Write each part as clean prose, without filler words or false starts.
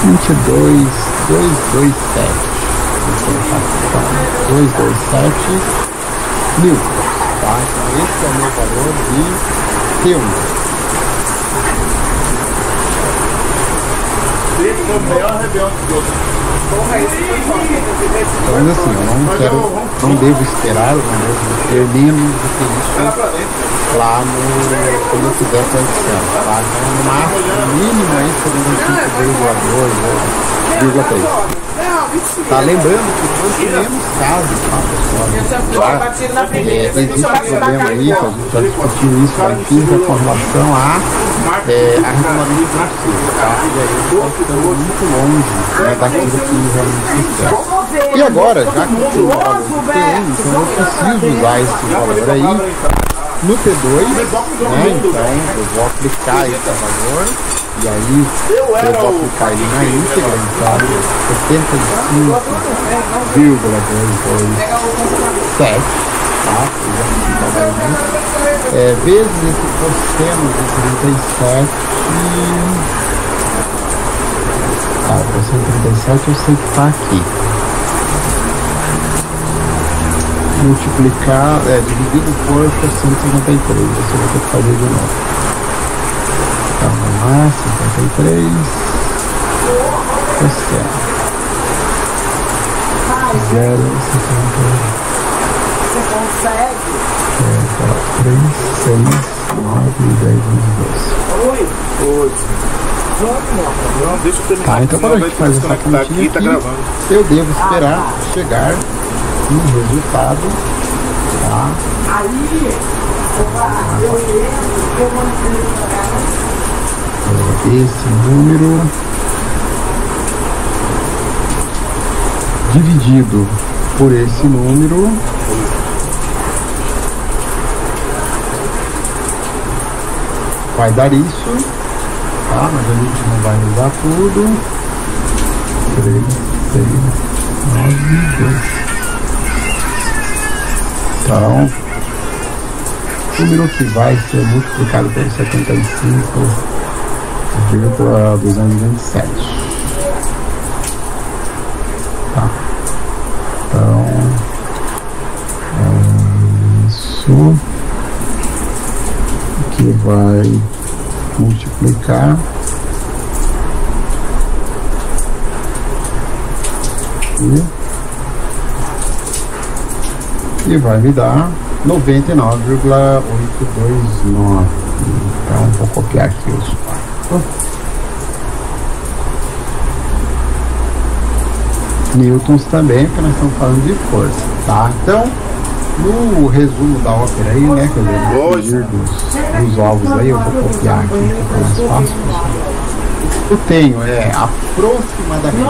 22, 227. Vou colocar aqui, tá? 227 mil. Tá? Então esse é o meu valor de T1. Então, mas assim, eu não devo esperar, não devo ter menos do que isso lá quando eu fizer a condição, tá? Então, no máximo, no mínimo aí, 75,2 ou 0,3. Tá, lembrando que nós temos casos, tá, pessoal? Existe um problema aí, que a gente já discutiu isso lá em física com relação a arrendamento financeiro, tá? E aí nós estamos muito longe, né, daquilo que realmente se quer. E agora, já que eu tenho o valor do T1, então eu preciso usar esse valor aí no T2, né? Então eu vou aplicar esse valor. E aí eu vou aplicar ele na íntegra, então 75,227, tá? Vezes esse cosseno de 37. Tá, o cosseno de 37 eu sei que tá aqui. Multiplicar, dividido por 153, você vai ter que fazer de novo. Então vamos lá, 53 cosseno 0,51. Você consegue? 3, 6, 9, 10, 11, 12. Tá, então quando a gente faz essa continha aqui, eu devo esperar chegar no resultado, tá? Esse número dividido por esse número vai dar isso, tá? Mas a gente não vai usar tudo. 3, 6, 9, 10. Então, o número que vai ser multiplicado por 75,227. Tá. Então, isso que vai multiplicar e vai me dar 99,829. Então vou copiar aqui os newtons também, porque nós estamos falando de força, tá? Então, no resumo da ópera aí, né, que eu vou dividir dos ovos aí, eu vou copiar aqui, que fica mais fácil. Eu tenho aproximadamente, né?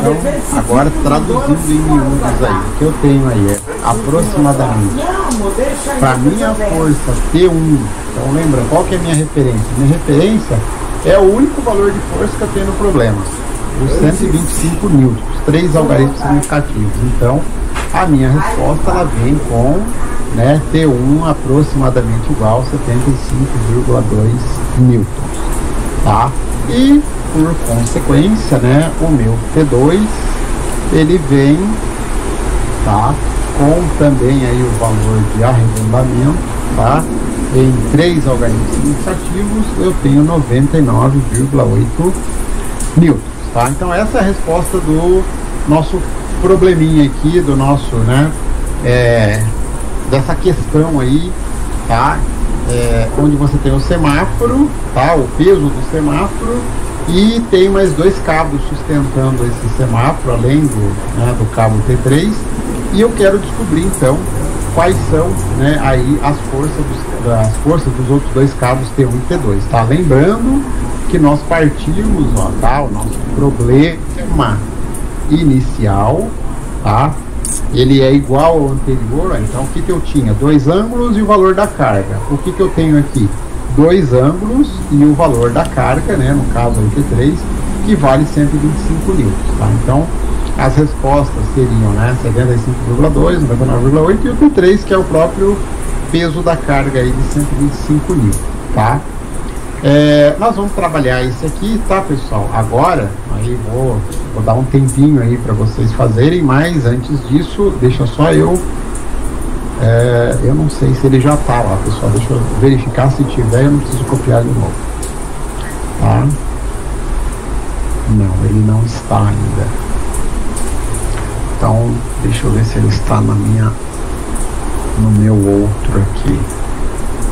Então, agora traduzindo em miúdos aí, o que eu tenho aí é aproximadamente, para minha força T1, então lembra, qual que é a minha referência? Minha referência é o único valor de força que eu tenho no problema, os 125 newtons, 3 algarismos significativos. Então, a minha resposta ela vem com, né, T1 aproximadamente igual a 75,2 newtons, tá? E por consequência, né, o meu T2 ele vem, tá, com também aí o valor de arredondamento, tá? Em 3 algarismos significativos eu tenho 99,8 newtons, tá? Então essa é a resposta do nosso probleminha aqui, do nosso, né, dessa questão aí, tá? Onde você tem o semáforo, tá? O peso do semáforo e tem mais 2 cabos sustentando esse semáforo, além do cabo T3, e eu quero descobrir então quais são, né, aí as forças dos outros 2 cabos T1 e T2, tá? Lembrando que nós partimos, ó, tá? O nosso problema inicial, tá? Ele é igual ao anterior, ó. Então o que eu tinha? 2 ângulos e o valor da carga. O que eu tenho aqui? 2 ângulos e o valor da carga, né? No caso aí T3, que vale 125 newtons, tá? Então as respostas seriam, né, 75,2, 99,8 e o T3, que é o próprio peso da carga aí de 125 newtons, tá? Nós vamos trabalhar isso aqui, tá, pessoal? Agora, aí vou dar um tempinho aí para vocês fazerem, mas antes disso, deixa só eu não sei se ele já tá lá, pessoal. Deixa eu verificar, se tiver, eu não preciso copiar de novo, tá? Não, ele não está ainda. Então, deixa eu ver se ele está no meu outro aqui.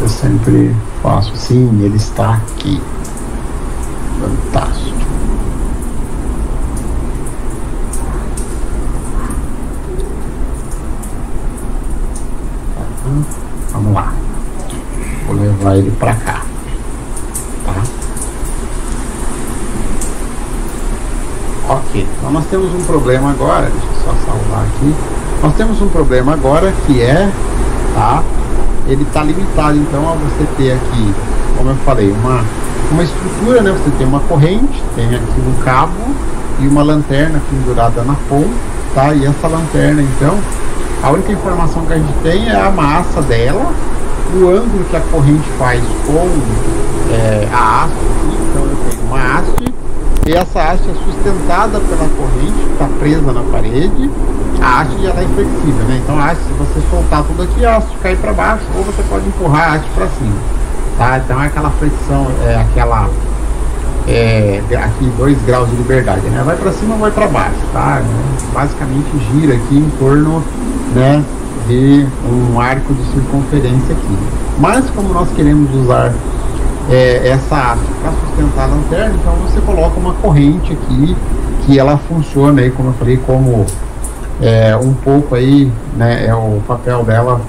Eu sempre faço. Sim, ele está aqui. Fantástico. Vamos lá. Vou levar ele para cá. Tá? Ok. Então nós temos um problema agora. Deixa eu só salvar aqui. Nós temos um problema agora que é, tá? Ele está limitado, então, a você ter aqui, como eu falei, uma estrutura, né? Você tem uma corrente, tem aqui um cabo e uma lanterna pendurada na ponta, tá? E essa lanterna, então, a única informação que a gente tem é a massa dela, o ângulo que a corrente faz com a haste. Então, eu tenho uma haste e essa haste é sustentada pela corrente, está presa na parede. A haste ela é flexível, né? Então a haste, se você soltar tudo aqui, a haste cai para baixo, ou você pode empurrar a haste para cima, tá? Então é aquela flexão, aqui 2 graus de liberdade, né? Vai para cima ou vai para baixo, tá? Basicamente gira aqui em torno, né, de um arco de circunferência aqui. Mas como nós queremos usar essa haste para sustentar a lanterna, então você coloca uma corrente aqui que ela funciona aí, como eu falei, como um pouco aí, né, o papel dela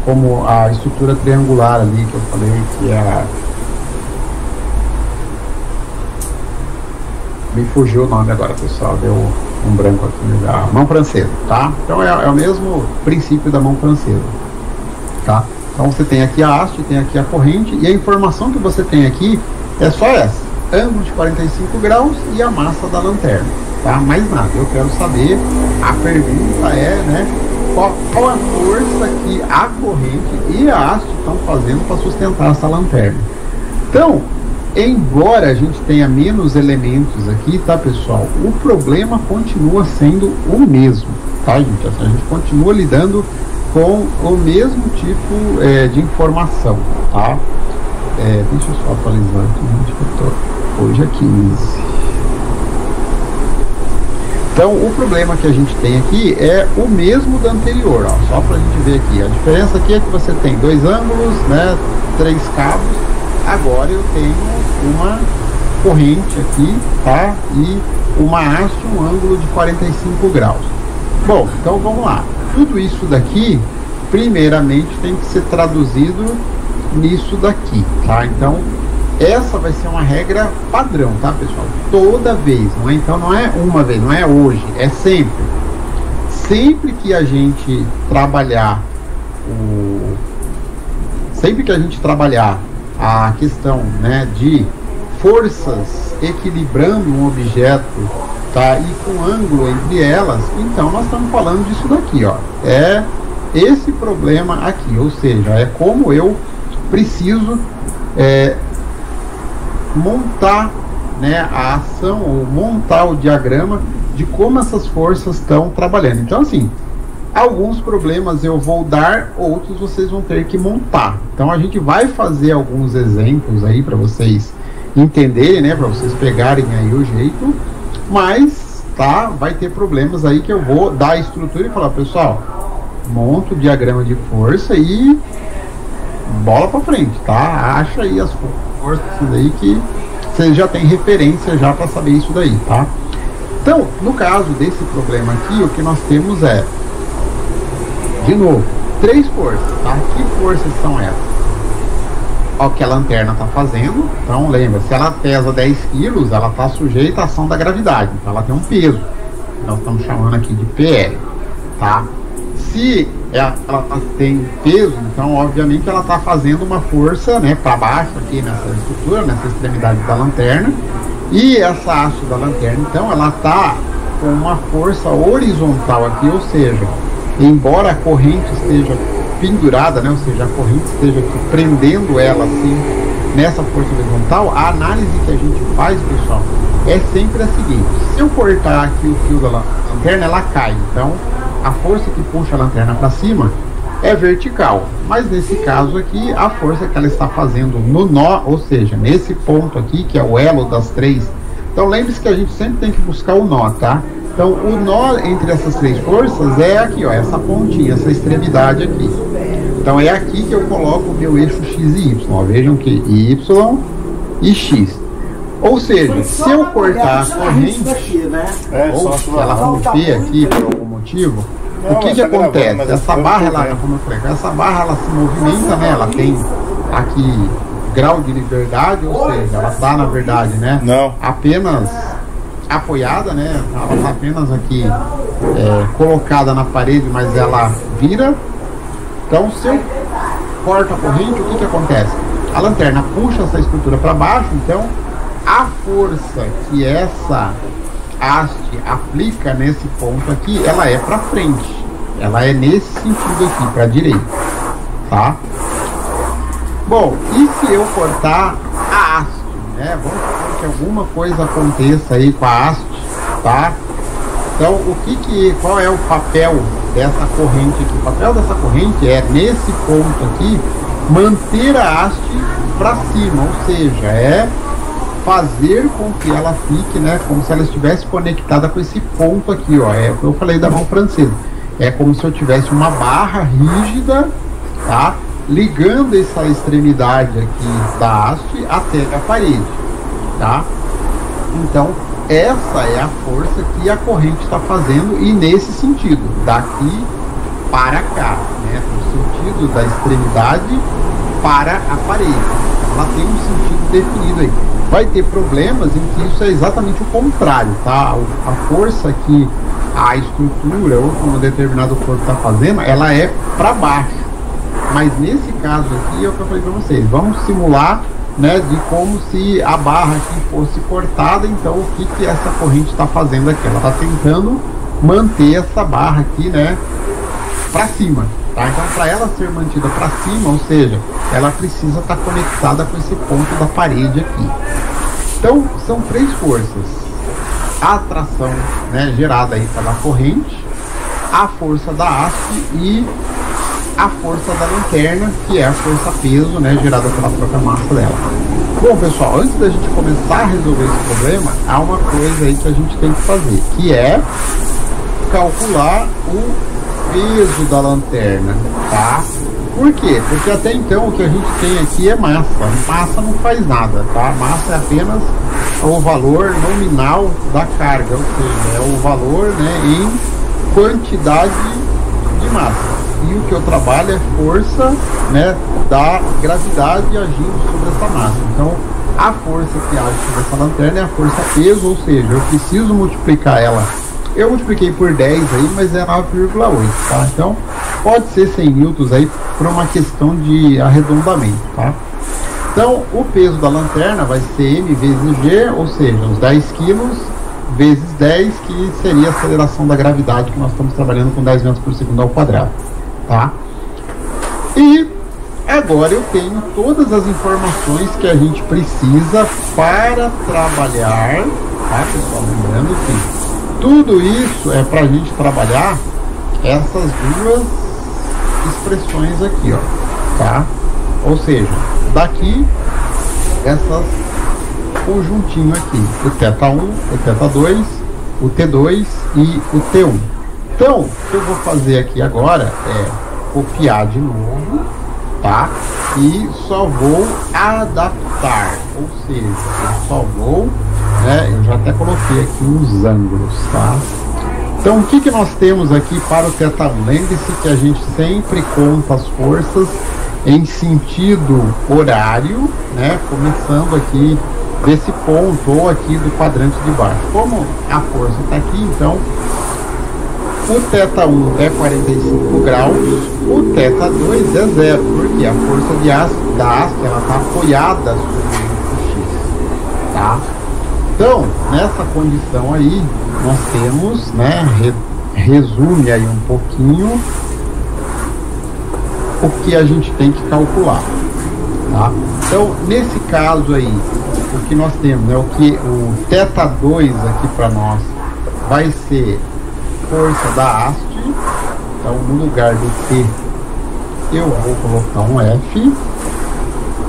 como a estrutura triangular ali que eu falei, que me fugiu o nome agora, pessoal, deu um branco aqui, da mão francesa, tá? Então é o mesmo princípio da mão francesa, tá? Então você tem aqui a haste, tem aqui a corrente, e a informação que você tem aqui é só essa: ângulo de 45 graus e a massa da lanterna, tá? Mais nada. Eu quero saber, a pergunta é, né, qual a força que a corrente e a haste estão fazendo para sustentar essa lanterna. Então, embora a gente tenha menos elementos aqui, tá, pessoal, o problema continua sendo o mesmo, tá, gente? A gente continua lidando com o mesmo tipo de informação, tá? Deixa eu só atualizar aqui, gente, que eu tô hoje é 15. Então, o problema que a gente tem aqui é o mesmo do anterior, ó, só para a gente ver aqui. A diferença aqui é que você tem 2 ângulos, né, 3 cabos. Agora eu tenho uma corrente aqui, tá? E uma haste, um ângulo de 45 graus. Bom, então vamos lá. Tudo isso daqui, primeiramente, tem que ser traduzido nisso daqui, tá? Então, essa vai ser uma regra padrão, tá, pessoal? Toda vez, não é? Então não é uma vez, não é hoje, é sempre. Sempre que a gente trabalhar a questão, né, de forças equilibrando um objeto, tá, e com ângulo entre elas, então nós estamos falando disso daqui, ó. É esse problema aqui, ou seja, é como eu preciso montar, né, a ação, ou montar o diagrama de como essas forças estão trabalhando. Então, assim, alguns problemas eu vou dar, outros vocês vão ter que montar. Então a gente vai fazer alguns exemplos aí para vocês entenderem, né, para vocês pegarem aí o jeito, mas tá, vai ter problemas aí que eu vou dar a estrutura e falar: pessoal, monta o diagrama de força e bola para frente, tá? Acha aí as forças aí que você já tem referência já para saber isso daí, tá? Então, no caso desse problema aqui, o que nós temos é, de novo, 3 forças, tá? Que forças são essas? Ó, o que a lanterna está fazendo. Então, lembra, se ela pesa 10 quilos, ela está sujeita à ação da gravidade. Então, ela tem um peso. Nós estamos chamando aqui de PL, tá? Se ela tem peso, então, obviamente, ela está fazendo uma força, né, para baixo aqui nessa estrutura, nessa extremidade da lanterna. E essa haste da lanterna, então, ela está com uma força horizontal aqui, ou seja, embora a corrente esteja pendurada, né, ou seja, a corrente esteja aqui prendendo ela assim nessa força horizontal, a análise que a gente faz, pessoal, é sempre a seguinte: se eu cortar aqui o fio da lanterna, ela cai. Então, a força que puxa a lanterna para cima é vertical. Mas nesse caso aqui, a força que ela está fazendo no nó, ou seja, nesse ponto aqui, que é o elo das três. Então, lembre-se que a gente sempre tem que buscar o nó, tá? Então, o nó entre essas três forças é aqui, ó, essa pontinha, essa extremidade aqui. Então, é aqui que eu coloco o meu eixo X e Y. Ó, vejam que Y e X. Ou seja, se eu cortar a corrente, ou se ela romper aqui por algum motivo, o que acontece? Essa barra, essa barra, ela se movimenta, né? Ela tem aqui grau de liberdade, ou seja, ela está, na verdade, né? Apenas apoiada, né? Ela está apenas aqui colocada na parede, mas ela vira. Então, se eu corto a corrente, o que acontece? A lanterna puxa essa estrutura para baixo, então a força que essa haste aplica nesse ponto aqui, ela é para frente. Ela é nesse sentido aqui, para a direita, tá? Bom, e se eu cortar a haste, né? Vamos supor que alguma coisa aconteça aí com a haste, tá? Então, qual é o papel dessa corrente aqui? O papel dessa corrente é, nesse ponto aqui, manter a haste para cima, ou seja, é fazer com que ela fique, né, como se ela estivesse conectada com esse ponto aqui, ó. É o que eu falei da mão francesa. É como se eu tivesse uma barra rígida, tá? Ligando essa extremidade aqui da haste até a parede, tá? Então, essa é a força que a corrente está fazendo, e nesse sentido, daqui para cá, né? No sentido da extremidade para a parede. Ela tem um sentido definido aí. Vai ter problemas em que isso é exatamente o contrário, tá? A força que a estrutura ou como um determinado corpo está fazendo, ela é para baixo. Mas nesse caso aqui é o que eu falei para vocês. Vamos simular, né, de como se a barra aqui fosse cortada. Então, o que essa corrente está fazendo aqui? Ela está tentando manter essa barra aqui, né, para cima, tá? Então, para ela ser mantida para cima, ou seja, ela precisa estar conectada com esse ponto da parede aqui. Então, são três forças: a atração, né, gerada aí pela corrente, a força da haste e a força da lanterna, que é a força peso, né, gerada pela própria massa dela. Bom, pessoal, antes da gente começar a resolver esse problema, há uma coisa aí que a gente tem que fazer, que é calcular o peso da lanterna, tá? Por quê? Porque até então o que a gente tem aqui é massa. Massa não faz nada, tá? Massa é apenas o valor nominal da carga, ou seja, é o valor, né, em quantidade de massa. E o que eu trabalho é força, né, da gravidade agindo sobre essa massa. Então, a força que age sobre essa lanterna é a força peso, ou seja, eu preciso multiplicar ela. Eu multipliquei por 10 aí, mas é 9,8, tá? Então, pode ser 100 newtons aí por uma questão de arredondamento, tá? Então, o peso da lanterna vai ser M vezes G, ou seja, os 10 quilos vezes 10, que seria a aceleração da gravidade, que nós estamos trabalhando com 10 metros por segundo ao quadrado, tá? E agora eu tenho todas as informações que a gente precisa para trabalhar, tá, pessoal? Lembrando que tudo isso é para a gente trabalhar essas duas expressões aqui, ó, tá? Ou seja, daqui essas conjuntinho aqui, o θ1, o θ2, o T2 e o T1. Então, o que eu vou fazer aqui agora é copiar de novo, tá? E só vou adaptar, ou seja, eu só vou, né, eu já até coloquei aqui os ângulos, tá? Então, o que nós temos aqui para o θ1? Lembre-se que a gente sempre conta as forças em sentido horário, né, começando aqui desse ponto ou aqui do quadrante de baixo. Como a força está aqui, então o θ1 é 45 graus, o θ2 é 0, porque a força da haste ela está apoiada sobre o X, tá? Então, nessa condição aí, nós temos, né, resume aí um pouquinho o que a gente tem que calcular. tá? Então, nesse caso aí, o que nós temos, né, o θ2 aqui para nós vai ser força da haste. Então, no lugar do T, eu vou colocar um F,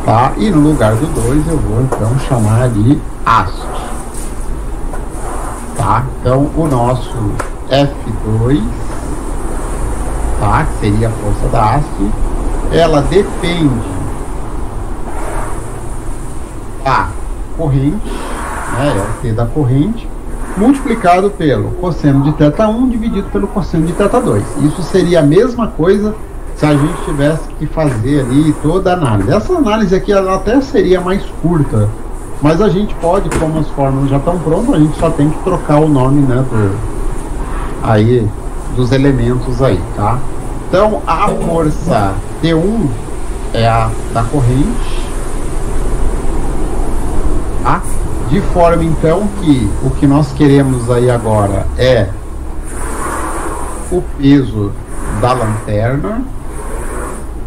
tá? E no lugar do 2, eu vou então chamar de haste, tá? Então, o nosso F2, tá? Que seria a força da haste, ela depende da corrente, né? É o T da corrente, multiplicado pelo cosseno de θ1 dividido pelo cosseno de θ2. Isso seria a mesma coisa se a gente tivesse que fazer ali toda a análise. Essa análise aqui ela até seria mais curta, mas a gente pode, como as fórmulas já estão prontas, a gente só tem que trocar o nome, né, aí, dos elementos aí, tá? Então, a força T1 é a da corrente, tá? De forma, então, que o que nós queremos aí agora é o peso da lanterna.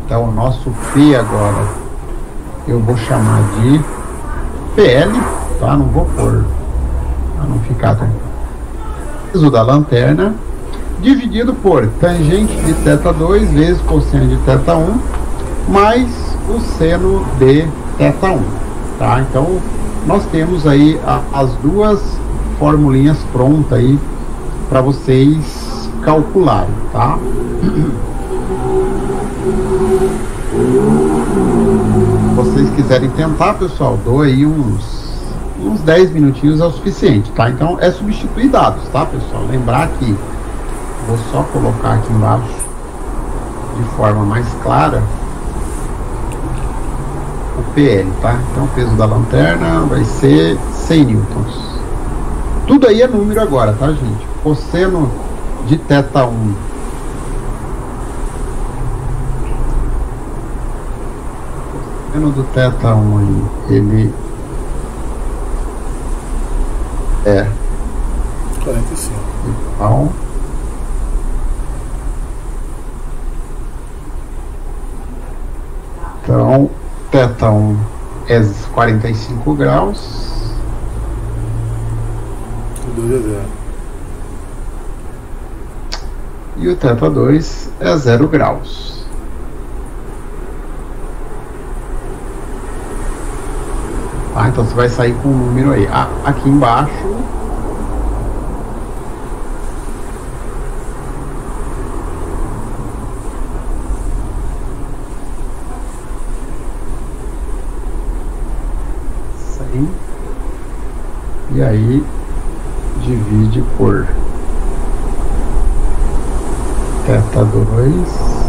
Então, o nosso P agora eu vou chamar de PL, tá? Não vou pôr, para não ficar tão... peso da lanterna, dividido por tangente de θ2 vezes cosseno de θ1, mais o seno de θ1, tá? Então, nós temos aí as duas formulinhas prontas aí para vocês calcularem, tá? Se vocês quiserem tentar, pessoal, dou aí uns 10 minutinhos é o suficiente, tá? Então é substituir dados, tá, pessoal? Lembrar que vou só colocar aqui embaixo de forma mais clara o PL, tá? Então o peso da lanterna vai ser 100 newtons. Tudo aí é número agora, tá, gente? Cosseno de θ1 do θ1 aí, ele é 45. Igual então θ1 é 45 graus. 2 é 0. E o θ2 é 0 graus. Ah, então você vai sair com o número aí. Aqui embaixo. E aí divide por θ2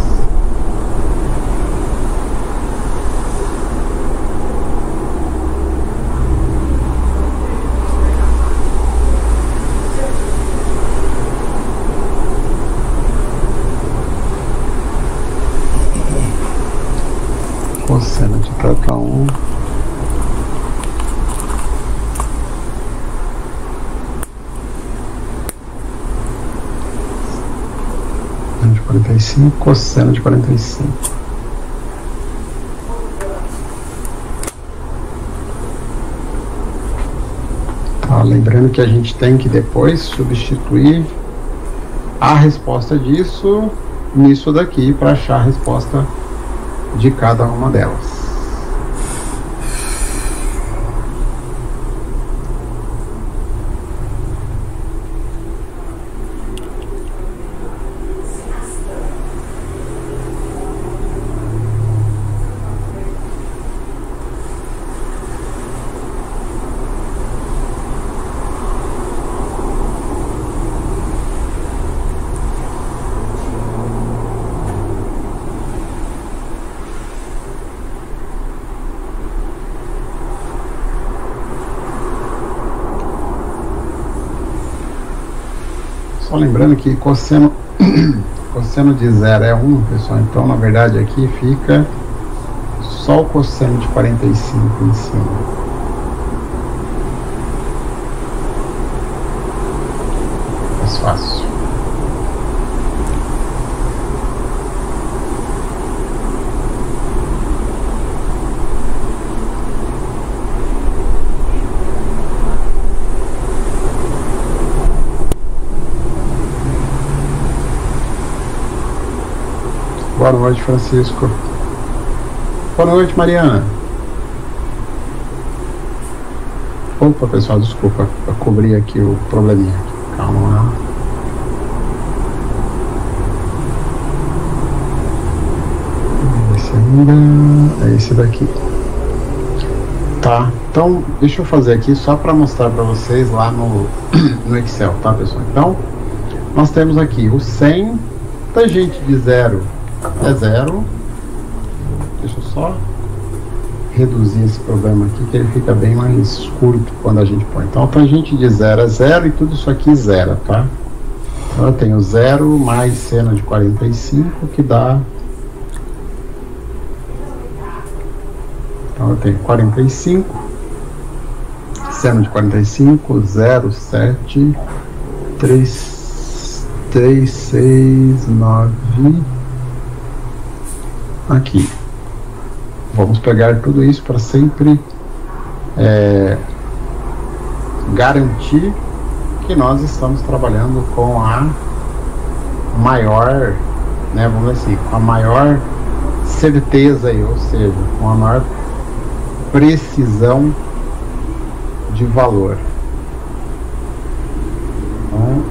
cosseno de θ1 de 45, cosseno de 45. Tá, lembrando que a gente tem que depois substituir a resposta disso nisso daqui para achar a resposta de cada uma delas. Só lembrando que cosseno de 0 é 1, pessoal. Então, na verdade, aqui fica só o cosseno de 45 em cima. Mais fácil. Boa noite, Francisco. Boa noite, Mariana. Opa, pessoal, desculpa, eu cobri aqui o probleminha. Calma lá. Esse ainda é esse daqui. Tá, então deixa eu fazer aqui só para mostrar para vocês lá no Excel, tá, pessoal? Então, nós temos aqui o 100, tangente de 0 é 0. Deixa eu só reduzir esse problema aqui, que ele fica bem mais curto quando a gente põe. Então, tangente de 0 é 0 e tudo isso aqui zero, tá? Então, eu tenho 0 mais seno de 45, que dá... Então, eu tenho 45, seno de 45, 0, 7, 3, 6, 9... Aqui. Vamos pegar tudo isso para sempre garantir que nós estamos trabalhando com a maior, né, vamos dizer assim, com a maior certeza aí, ou seja, com a maior precisão de valor. Então,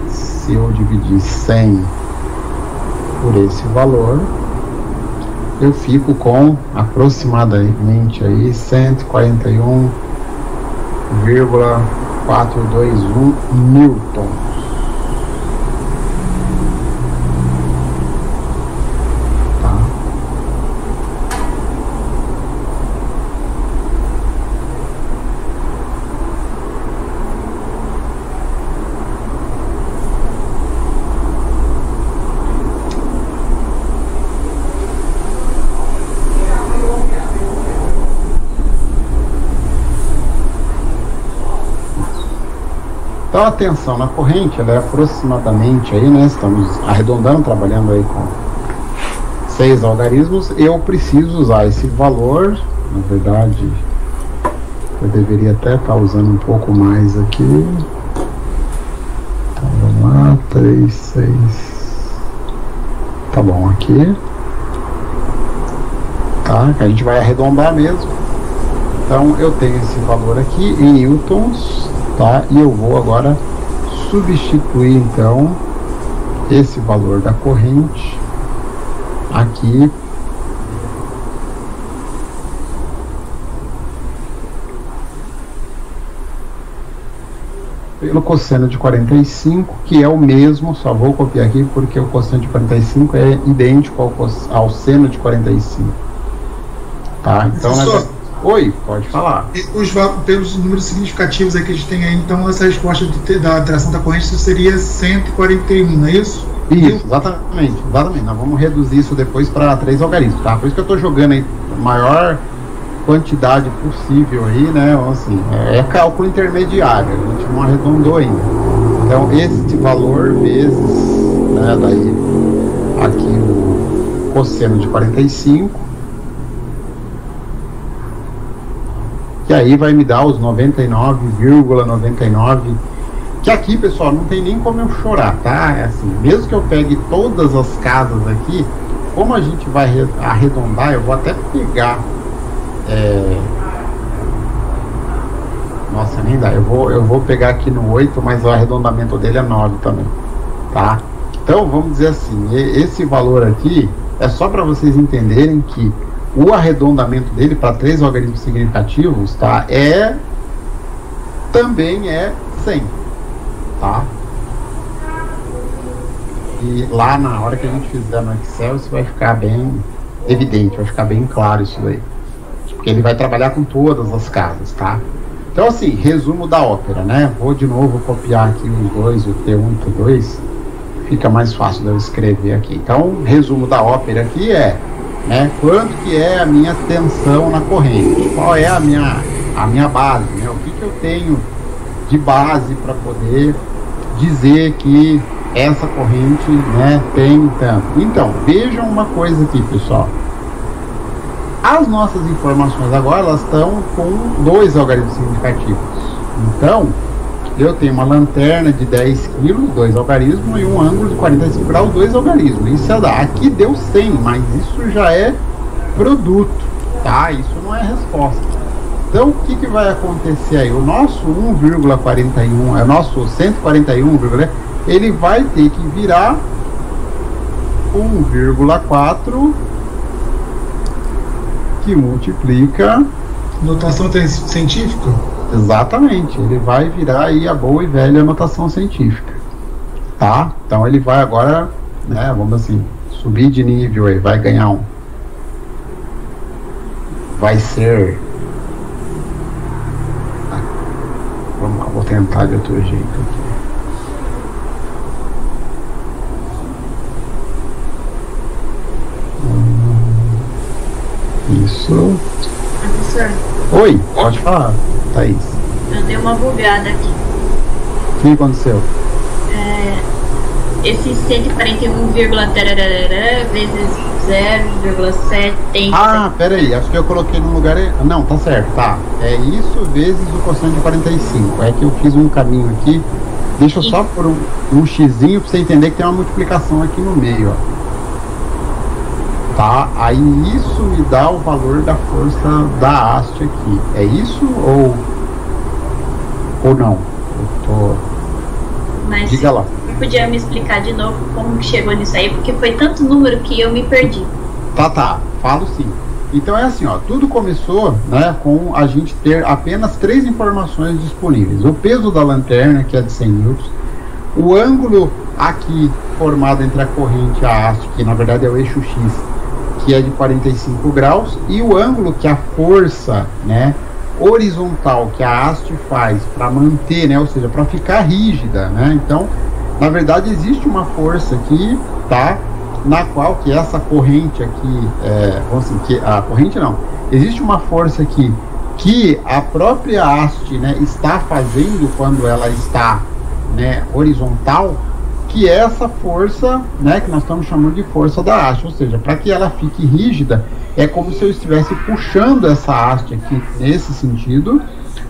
se eu dividir 100 por esse valor, eu fico com aproximadamente aí 141,421 newtons. Tá? Então a tensão na corrente, ela é aproximadamente aí, né? Estamos arredondando, trabalhando aí com 6 algarismos. Eu preciso usar esse valor, na verdade, eu deveria até estar usando um pouco mais aqui. Então vamos lá, 3, 6. Tá bom aqui. Tá? Que a gente vai arredondar mesmo. Então eu tenho esse valor aqui em newtons. Tá? E eu vou agora substituir então esse valor da corrente aqui pelo cosseno de 45, que é o mesmo, só vou copiar aqui porque o cosseno de 45 é idêntico ao seno de 45. Tá? Então, oi, pode falar. Pelos números significativos aí que a gente tem aí, então essa resposta da alteração da corrente seria 141, não é isso? Isso, exatamente. Nós vamos reduzir isso depois para 3 algarismos, tá? Por isso que eu estou jogando aí a maior quantidade possível aí, né? Assim, é cálculo intermediário, a gente não arredondou ainda. Então, esse valor vezes, né, daí aqui o cosseno de 45, que aí vai me dar os 99,99, que aqui, pessoal, não tem nem como eu chorar, tá? É assim, mesmo que eu pegue todas as casas aqui, como a gente vai arredondar, eu vou até pegar, nossa, nem dá, eu vou pegar aqui no 8, mas o arredondamento dele é 9 também, tá? Então, vamos dizer assim, esse valor aqui é só para vocês entenderem que o arredondamento dele para 3 algarismos significativos, tá? Também é 100, tá? E lá na hora que a gente fizer no Excel, isso vai ficar bem evidente, vai ficar bem claro isso daí. Porque ele vai trabalhar com todas as casas, tá? Então, assim, resumo da ópera, né? Vou de novo copiar aqui os dois, o T1 e o T2, fica mais fácil de eu escrever aqui. Então, resumo da ópera aqui né, quanto que é a minha tensão na corrente, qual é a minha base, né, o que eu tenho de base para poder dizer que essa corrente, né, tem tanto. Então, vejam uma coisa aqui, pessoal. As nossas informações agora, elas estão com 2 algarismos significativos. Então, eu tenho uma lanterna de 10 quilos, 2 algarismos, e um ângulo de 45 graus, 2 algarismos. Isso é dar. Aqui deu 100, mas isso já é produto, tá? Isso não é resposta. Então, o que vai acontecer aí? O nosso 1,41, é o nosso 141, ele vai ter que virar 1,4 que multiplica... Notação científica? Exatamente, ele vai virar aí a boa e velha notação científica, tá? Então ele vai agora, né, vamos assim, subir de nível aí, vai ganhar um... Vai ser... Vamos lá, vou tentar de outro jeito aqui. Isso. Professor. Oi, pode falar, Thaís. Eu dei uma bugada aqui. O que aconteceu? Esse 141, vezes 0,7. Ah, peraí, acho que eu coloquei no lugar. Não, tá certo, tá. É isso vezes o quociente de 45. É que eu fiz um caminho aqui. Deixa eu só por um xizinho pra você entender que tem uma multiplicação aqui no meio, ó. Tá? Aí isso me dá o valor da força da haste aqui. É isso ou não? Mas diga lá. Você podia me explicar de novo como que chegou nisso aí? Porque foi tanto número que eu me perdi. Tá, falo sim. Então é assim, ó, tudo começou, né, com a gente ter apenas 3 informações disponíveis. O peso da lanterna, que é de 100 newtons, o ângulo aqui formado entre a corrente e a haste, que na verdade é o eixo X, que é de 45 graus, e o ângulo que a força, né, horizontal que a haste faz para manter, né, ou seja, para ficar rígida, né? Então, na verdade, existe uma força aqui, tá? Na qual que essa corrente aqui, vamos dizer, que a corrente não, existe uma força aqui que a própria haste, né, está fazendo quando ela está, né, horizontal, que é essa força, né, que nós estamos chamando de força da haste, ou seja, para que ela fique rígida, é como se eu estivesse puxando essa haste aqui nesse sentido,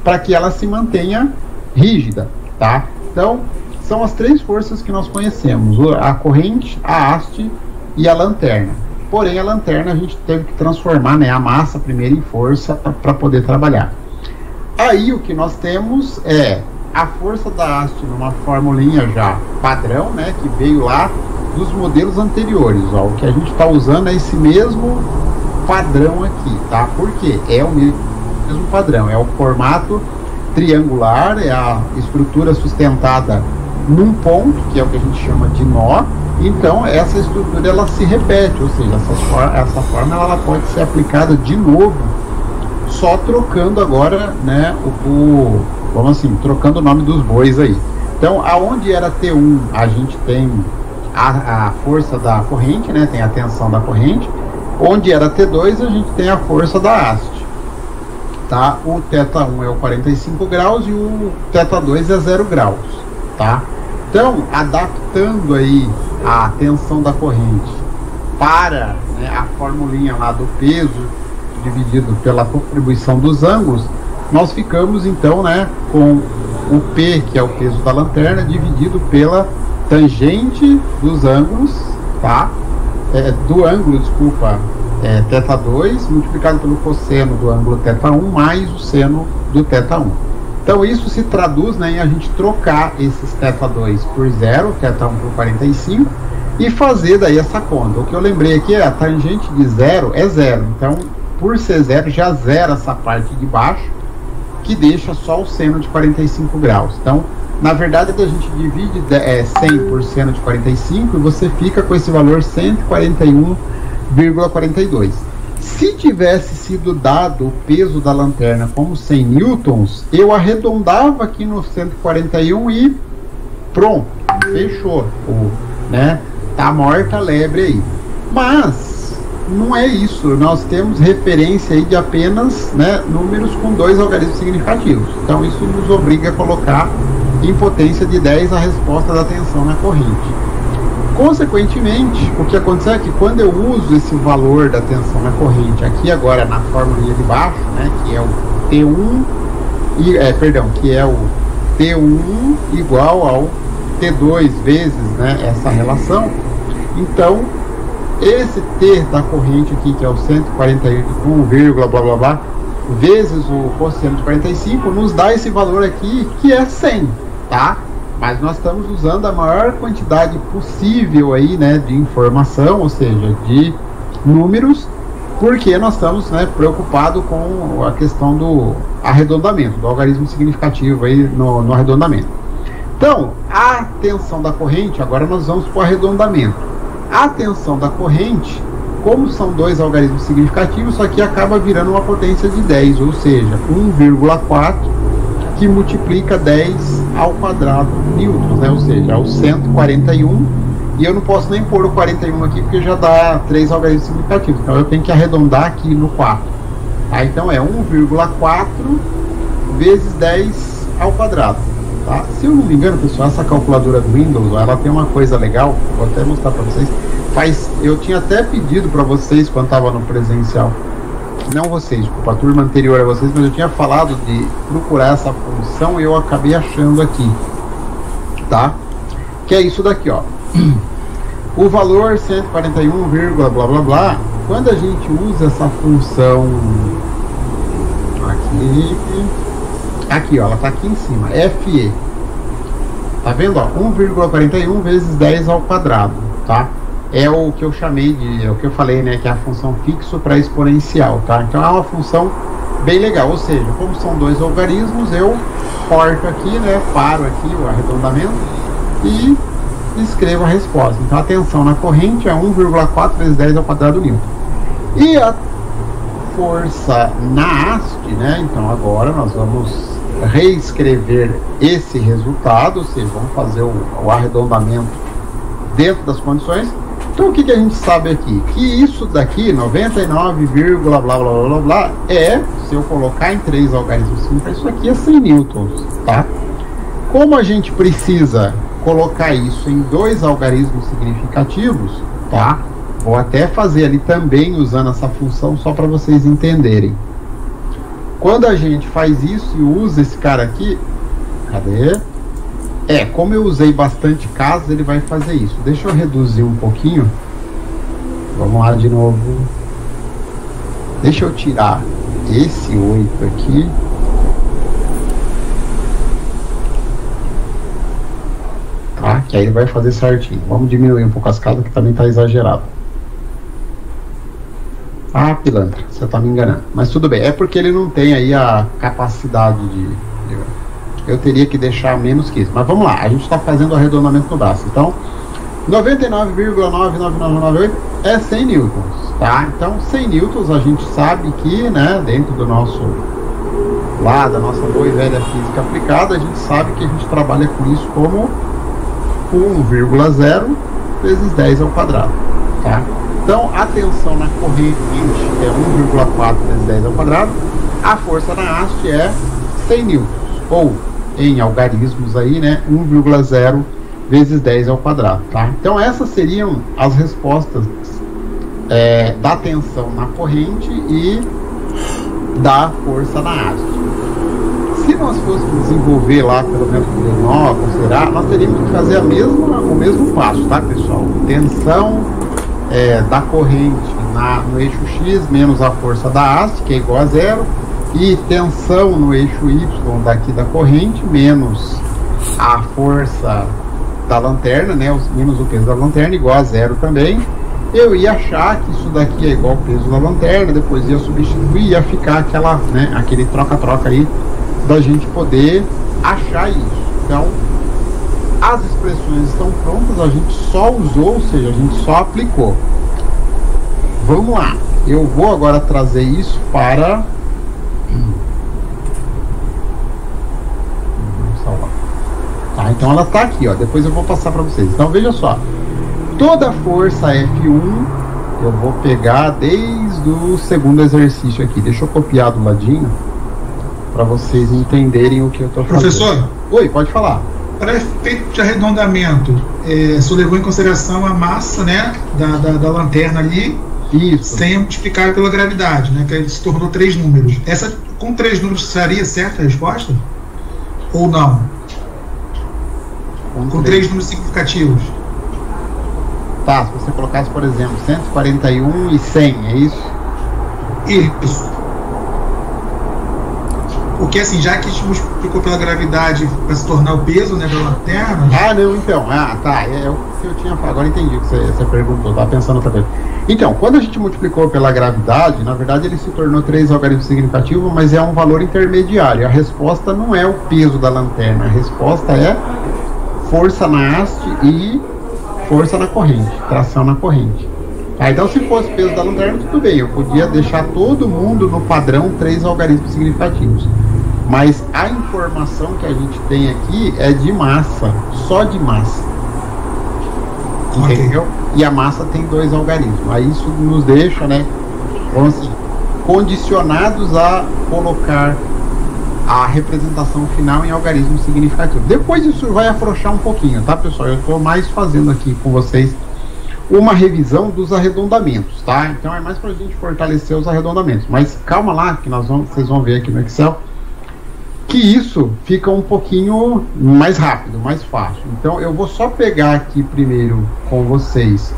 para que ela se mantenha rígida, tá? Então, são as 3 forças que nós conhecemos, a corrente, a haste e a lanterna. Porém, a lanterna a gente teve que transformar, né, a massa primeiro em força para poder trabalhar. Aí o que nós temos é a força da haste numa formulinha já padrão, né, que veio lá dos modelos anteriores. Ó, o que a gente está usando é esse mesmo padrão aqui, tá? Porque é o mesmo padrão, é o formato triangular, é a estrutura sustentada num ponto, que é o que a gente chama de nó. Então essa estrutura ela se repete, ou seja, essa forma ela pode ser aplicada de novo, só trocando agora, né, vamos assim, trocando o nome dos bois aí. Então, aonde era T1, a gente tem a força da corrente, né, tem a tensão da corrente. Onde era T2, a gente tem a força da haste, tá? O θ1 é o 45 graus e o θ2 é 0 graus, tá? Então, adaptando aí a tensão da corrente para, né, a formulinha lá do peso dividido pela contribuição dos ângulos, nós ficamos então, né, com o P, que é o peso da lanterna, dividido pela tangente dos ângulos, tá? Do ângulo, desculpa, θ2 multiplicado pelo cosseno do ângulo θ1 mais o seno do θ1. Então isso se traduz, né, em a gente trocar esses θ2 por 0, θ1 por 45, e fazer daí essa conta. O que eu lembrei aqui é a tangente de 0 é 0, então por ser 0 já zera essa parte de baixo, que deixa só o seno de 45 graus. Então, na verdade, a gente divide 100 por seno de 45 e você fica com esse valor 141,42. Se tivesse sido dado o peso da lanterna como 100 newtons, eu arredondava aqui no 141 e pronto, fechou, né? Tá morta a lebre aí. Mas não é isso, nós temos referência aí de apenas, né, números com 2 algarismos significativos. Então isso nos obriga a colocar em potência de 10 a resposta da tensão na corrente. Consequentemente, o que acontece é que quando eu uso esse valor da tensão na corrente aqui agora na fórmula de baixo, né, que é o T1 que é o T1 igual ao T2 vezes, né, essa relação. Então, esse T da corrente aqui, que é o 141, blá blá blá, vezes o cosseno de 45, nos dá esse valor aqui, que é 100, tá? Mas nós estamos usando a maior quantidade possível aí, né, de informação, ou seja, de números, porque nós estamos, né, preocupados com a questão do arredondamento, do algarismo significativo aí no arredondamento. Então, a tensão da corrente, agora nós vamos para o arredondamento. A tensão da corrente, como são dois algarismos significativos, isso aqui acaba virando uma potência de 10, ou seja, 1,4 que multiplica 10 ao quadrado newtons, né? Ou seja, ao 141, e eu não posso nem pôr o 41 aqui porque já dá 3 algarismos significativos, então eu tenho que arredondar aqui no 4. Tá? Então é 1,4 vezes 10 ao quadrado. Tá? Se eu não me engano, pessoal, essa calculadora do Windows, ela tem uma coisa legal, vou até mostrar para vocês. Eu tinha até pedido para vocês quando estava no presencial, não vocês, desculpa, a turma anterior a vocês, mas eu tinha falado de procurar essa função e eu acabei achando aqui, tá? Que é isso daqui, ó. O valor 141, blá blá blá, quando a gente usa essa função aqui ó, ela tá aqui em cima, FE, tá vendo, ó, 1,41 vezes 10 ao quadrado, tá? É o que eu chamei de, é o que eu falei, né, que é a função fixo para exponencial, tá? Então é uma função bem legal, ou seja, como são dois algarismos, eu corto aqui, né, paro aqui o arredondamento e escrevo a resposta. Então a tensão na corrente é 1,4 vezes 10 ao quadrado newton. E a força na haste, né, então agora nós vamos reescrever esse resultado, ou seja, vamos fazer o arredondamento dentro das condições. Então o que a gente sabe aqui? Que isso daqui, 99, blá blá blá blá blá, se eu colocar em 3 algarismos simples, isso aqui é 100 newtons, tá? Como a gente precisa colocar isso em 2 algarismos significativos, tá? Vou até fazer ali também usando essa função só para vocês entenderem. Quando a gente faz isso e usa esse cara aqui, cadê? Como eu usei bastante casos, ele vai fazer isso. Deixa eu reduzir um pouquinho. Vamos lá de novo. Deixa eu tirar esse 8 aqui. Tá? Que aí ele vai fazer certinho. Vamos diminuir um pouco as casas, que também está exagerado. Ah, pilantra, você está me enganando. Mas tudo bem, é porque ele não tem aí a capacidade de... Eu teria que deixar menos que isso. Mas vamos lá, a gente está fazendo o arredondamento no braço. Então, 99,99998 é 100 newtons, tá? Então, 100 newtons a gente sabe que, né, dentro do nosso... Lá da nossa boa e velha física aplicada, a gente sabe que a gente trabalha com isso como 1,0 vezes 10 ao quadrado, tá? Então, a tensão na corrente é 1,4 vezes 10 ao quadrado. A força na haste é 100 newtons, ou em algarismos aí, né, 1,0 vezes 10 ao quadrado, tá? Então essas seriam as respostas da tensão na corrente e da força na haste. Se nós fôssemos desenvolver lá pelo método de Lenó, considerar, nós teríamos que fazer o mesmo passo, tá, pessoal? Tensão da corrente no eixo X menos a força da haste, que é igual a 0, e tensão no eixo Y daqui da corrente menos a força da lanterna, né, menos o peso da lanterna, igual a 0 também. Eu ia achar que isso daqui é igual ao peso da lanterna, depois ia substituir, ia ficar aquele troca-troca aí da gente poder achar isso. Então, as expressões estão prontas, a gente só usou, ou seja, a gente só aplicou. Vamos lá, eu vou agora trazer isso para... Tá, então ela está aqui, ó. Depois eu vou passar para vocês. Então veja só, toda força F1 eu vou pegar desde o segundo exercício aqui. Deixa eu copiar do ladinho para vocês entenderem o que eu estou fazendo. Professor? Oi, pode falar. Para efeito de arredondamento, só levou em consideração a massa, né, da lanterna ali. Isso. Sem multiplicar pela gravidade, né? Que ele se tornou 3 números. Com 3 números seria certa a resposta? Ou não? Com 3 números significativos. Tá, se você colocasse, por exemplo, 141 e 100, é isso? Isso. Porque assim, já que a gente multiplicou pela gravidade para se tornar o peso, né, da lanterna... Ah, não, então. Ah, tá. É o que eu tinha falado. Agora entendi o que você perguntou. Tava pensando outra coisa. Então, quando a gente multiplicou pela gravidade, na verdade ele se tornou 3 algarismos significativos, mas é um valor intermediário. A resposta não é o peso da lanterna. A resposta é força na haste e força na corrente. Tração na corrente. Ah, então se fosse peso da lanterna, tudo bem. Eu podia deixar todo mundo no padrão 3 algarismos significativos. Mas a informação que a gente tem aqui é de massa, só de massa. Entendeu? E a massa tem 2 algarismos. Aí isso nos deixa, né, vamos assim, condicionados a colocar a representação final em algarismo significativo. Depois isso vai afrouxar um pouquinho, tá, pessoal? Eu estou mais fazendo aqui com vocês uma revisão dos arredondamentos, tá? Então é mais para a gente fortalecer os arredondamentos. Mas calma lá, que vocês vão ver aqui no Excel que isso fica um pouquinho mais rápido, mais fácil. Então eu vou só pegar aqui primeiro com vocês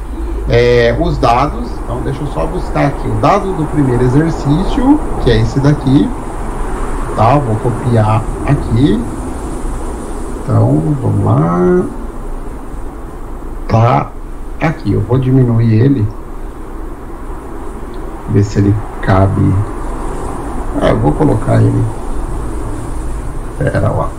os dados. Então deixa eu só buscar aqui o dado do primeiro exercício, que é esse daqui, tá? Vou copiar aqui. Então vamos lá, tá aqui. Eu vou diminuir ele, ver se ele cabe. Eu vou colocar ele. Pera lá.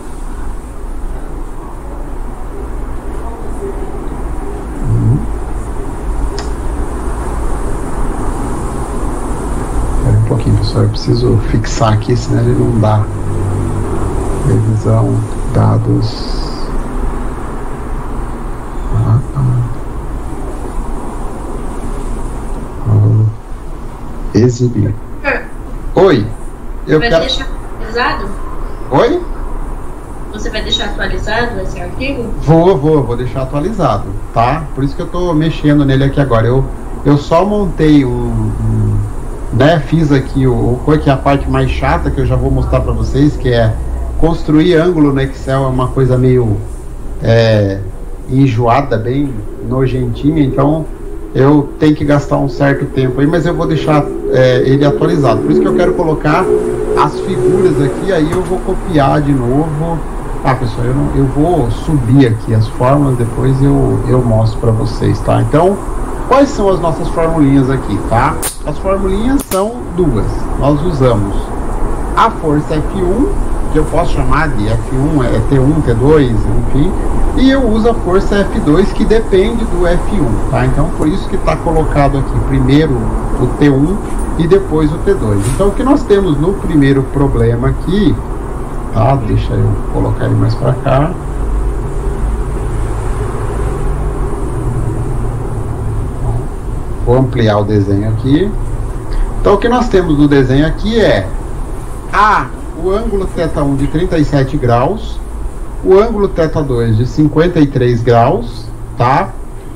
Espera um pouquinho, pessoal. Eu preciso fixar aqui, senão ele não dá. Revisão, dados. Exibir. Oi. Eu quero deixar atualizado? Oi? Você vai deixar atualizado esse arquigo? Vou deixar atualizado, tá? Por isso que eu tô mexendo nele aqui agora. Eu só montei né, fiz aqui que é a parte mais chata, que eu já vou mostrar para vocês, que é construir ângulo no Excel. É uma coisa meio enjoada, bem nojentinha, então eu tenho que gastar um certo tempo aí, mas eu vou deixar ele atualizado. Por isso que eu quero colocar as figuras aqui, aí eu vou copiar de novo. Ah, pessoal, eu vou subir aqui as fórmulas, depois eu mostro para vocês, tá? Então, quais são as nossas formulinhas aqui, tá? As formulinhas são duas. Nós usamos a força F1, que eu posso chamar de F1, T1, T2, enfim, e eu uso a força F2, que depende do F1, tá? Então, por isso que está colocado aqui primeiro o T1 e depois o T2. Então, o que nós temos no primeiro problema aqui, tá? Deixa eu colocar ele mais para cá. Vou ampliar o desenho aqui. Então, o que nós temos no desenho aqui é o ângulo θ1 de 37 graus, o ângulo θ2 de 53 graus, tá?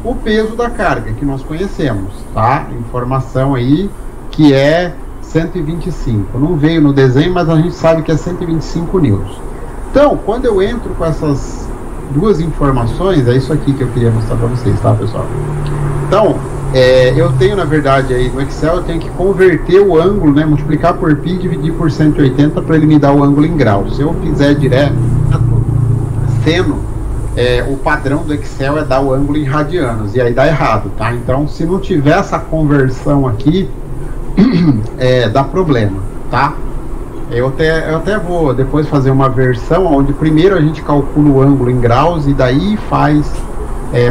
O peso da carga, que nós conhecemos, tá? Informação aí que é 125. Não veio no desenho, mas a gente sabe que é 125 newtons. Então, quando eu entro com essas duas informações, é isso aqui que eu queria mostrar para vocês, tá, pessoal? Então, eu tenho, na verdade, aí no Excel, eu tenho que converter o ângulo, né, multiplicar por π e dividir por 180 para ele me dar o ângulo em graus. Se eu fizer direto, seno, o padrão do Excel é dar o ângulo em radianos, e aí dá errado, tá? Então, se não tiver essa conversão aqui, dá problema, tá? Eu até vou depois fazer uma versão onde primeiro a gente calcula o ângulo em graus e daí faz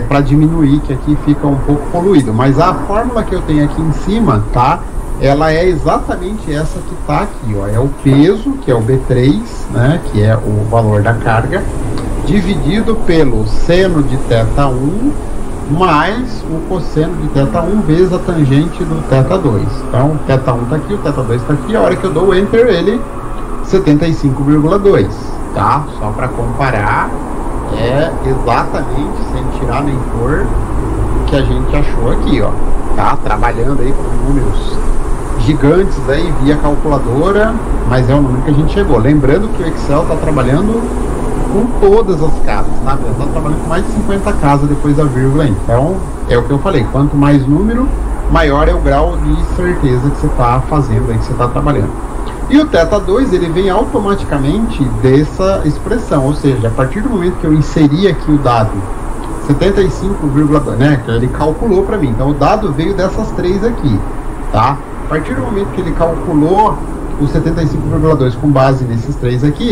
para diminuir, que aqui fica um pouco poluído. Mas a fórmula que eu tenho aqui em cima, tá? Ela é exatamente essa que tá aqui, ó. É o peso, que é o B3, né? Que é o valor da carga, dividido pelo seno de θ1 mais o cosseno de θ1 vezes a tangente do θ2. Então, o θ1 está aqui, o θ2 está aqui. A hora que eu dou o Enter, ele 75,2, tá? Só para comparar, é exatamente, sem tirar nem pôr, o que a gente achou aqui, ó. Tá? Trabalhando aí com números gigantes aí via calculadora, mas é o número que a gente chegou. Lembrando que o Excel está trabalhando com todas as casas, tá? Eu estou trabalhando com mais de 50 casas depois da vírgula, então é o que eu falei, quanto mais número, maior é o grau de certeza que você está fazendo aí, que você está trabalhando. E o θ 2, ele vem automaticamente dessa expressão, ou seja, a partir do momento que eu inseri aqui o dado 75,2, né, que ele calculou para mim, então o dado veio dessas três aqui, tá? A partir do momento que ele calculou o 75,2 com base nesses três aqui,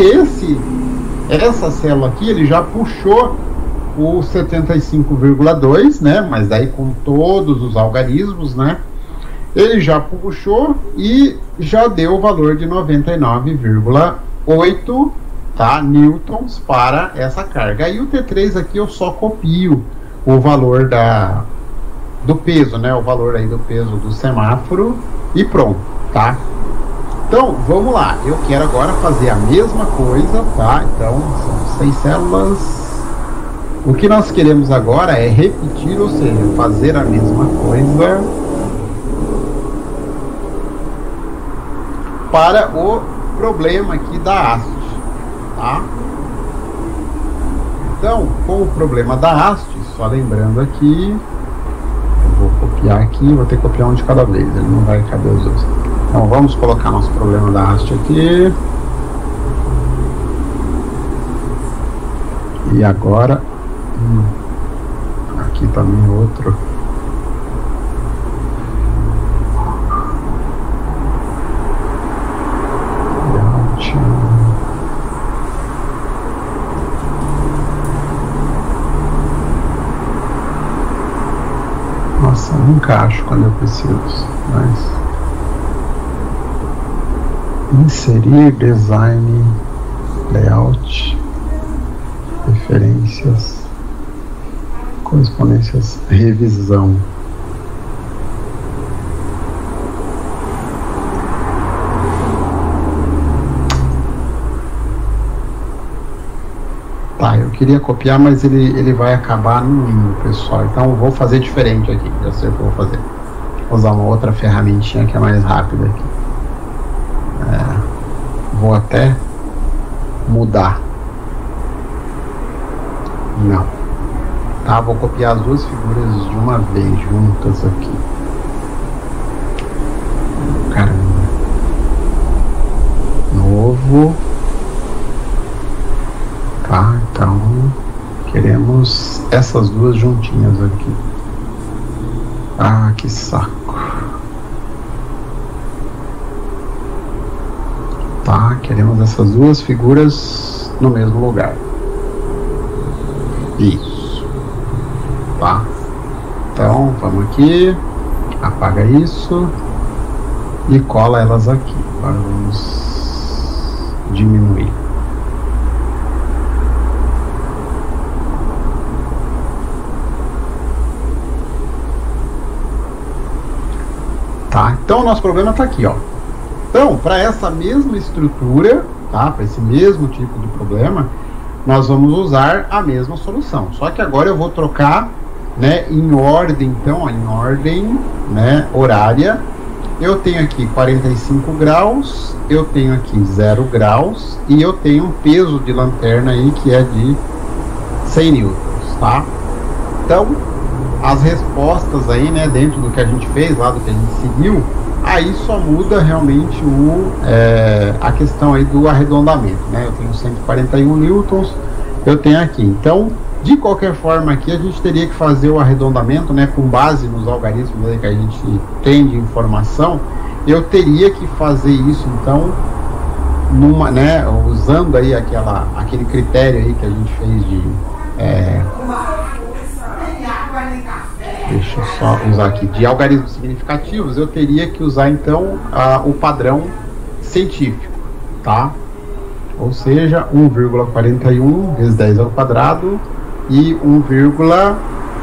essa célula aqui, ele já puxou o 75,2, né, mas daí com todos os algarismos, né, ele já puxou e já deu o valor de 99,8, tá, newtons para essa carga. Aí o T3 aqui eu só copio o valor do peso, né, o valor aí do peso do semáforo e pronto, tá? Então, vamos lá, eu quero agora fazer a mesma coisa, tá? Então, são 6 células. O que nós queremos agora é repetir, ou seja, fazer a mesma coisa para o problema aqui da haste, tá? Então, com o problema da haste, só lembrando aqui, eu vou copiar aqui, vou ter que copiar um de cada vez, ele não vai caber os dois. Então, vamos colocar nosso problema da haste aqui. E agora, aqui também outro. Nossa, não encaixo quando eu preciso, mas inserir design, layout, referências, correspondências, revisão. Tá, eu queria copiar, mas ele vai acabar no indo, pessoal. Então eu vou fazer diferente aqui. Já sei o que eu vou fazer. Vou usar uma outra ferramentinha que é mais rápida aqui. Vou até mudar. Não. Tá, vou copiar as duas figuras de uma vez, juntas aqui. Caramba. Novo. Tá, então queremos essas duas juntinhas aqui. Ah, que saco. Tá, queremos essas duas figuras no mesmo lugar. Isso. Tá. Então, vamos aqui. Apaga isso. E cola elas aqui. Agora vamos diminuir. Tá, então o nosso problema está aqui, ó. Então, para essa mesma estrutura, tá, para esse mesmo tipo de problema, nós vamos usar a mesma solução. Só que agora eu vou trocar, né, em ordem, então, ó, em ordem, né, horária. Eu tenho aqui 45 graus, eu tenho aqui 0 graus e eu tenho um peso de lanterna aí que é de 100 newtons, tá? Então, as respostas aí, né, dentro do que a gente fez, lá do que a gente seguiu, aí só muda realmente a questão aí do arredondamento, né? Eu tenho 141 newtons, eu tenho aqui. Então, de qualquer forma aqui, a gente teria que fazer o arredondamento, né, com base nos algarismos aí que a gente tem de informação. Eu teria que fazer isso, então, né, usando aí aquele critério aí que a gente fez de... deixa eu só usar aqui, de algarismos significativos, eu teria que usar então o padrão científico, tá? Ou seja, 1,41 vezes 10 ao quadrado e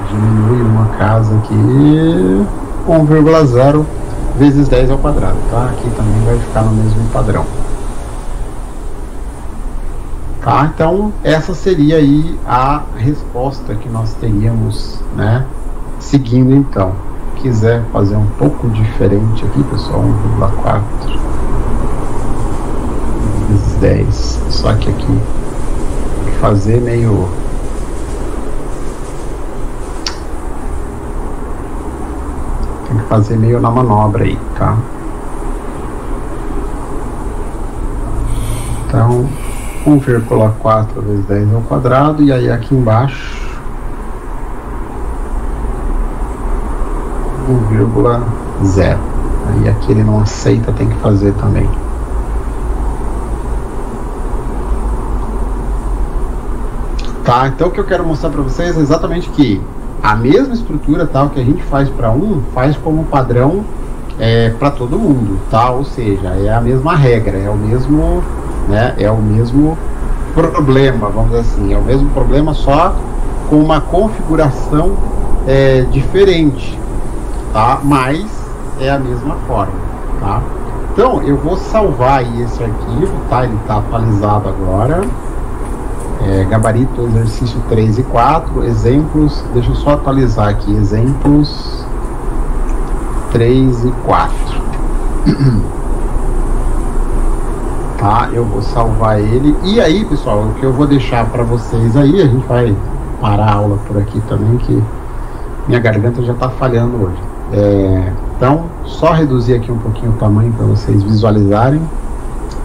diminui uma casa aqui, 1,0 vezes 10 ao quadrado, tá? Aqui também vai ficar no mesmo padrão. Tá? Então, essa seria aí a resposta que nós teríamos, né? Seguindo então, quiser fazer um pouco diferente aqui, pessoal, 1,4 vezes 10, só que aqui fazer meio... Tem que fazer meio na manobra aí, tá? Então, 1,4 vezes 10 ao quadrado, e aí aqui embaixo 1,0. Aí aqui ele não aceita, tem que fazer também. Tá, então o que eu quero mostrar para vocês é exatamente que a mesma estrutura, tá, o que a gente faz para um, faz como padrão para todo mundo, tá? Ou seja, é a mesma regra, é o mesmo, né, é o mesmo problema, vamos dizer assim, é o mesmo problema, só com uma configuração diferente, tá? Mas é a mesma forma, tá? Então eu vou salvar aí esse arquivo, tá? Ele está atualizado agora. Gabarito, exercício 3 e 4, exemplos, deixa eu só atualizar aqui, exemplos 3 e 4. Tá, eu vou salvar ele. E aí, pessoal, o que eu vou deixar para vocês aí, a gente vai parar a aula por aqui também, que minha garganta já está falhando hoje. Então, só reduzir aqui um pouquinho o tamanho para vocês visualizarem.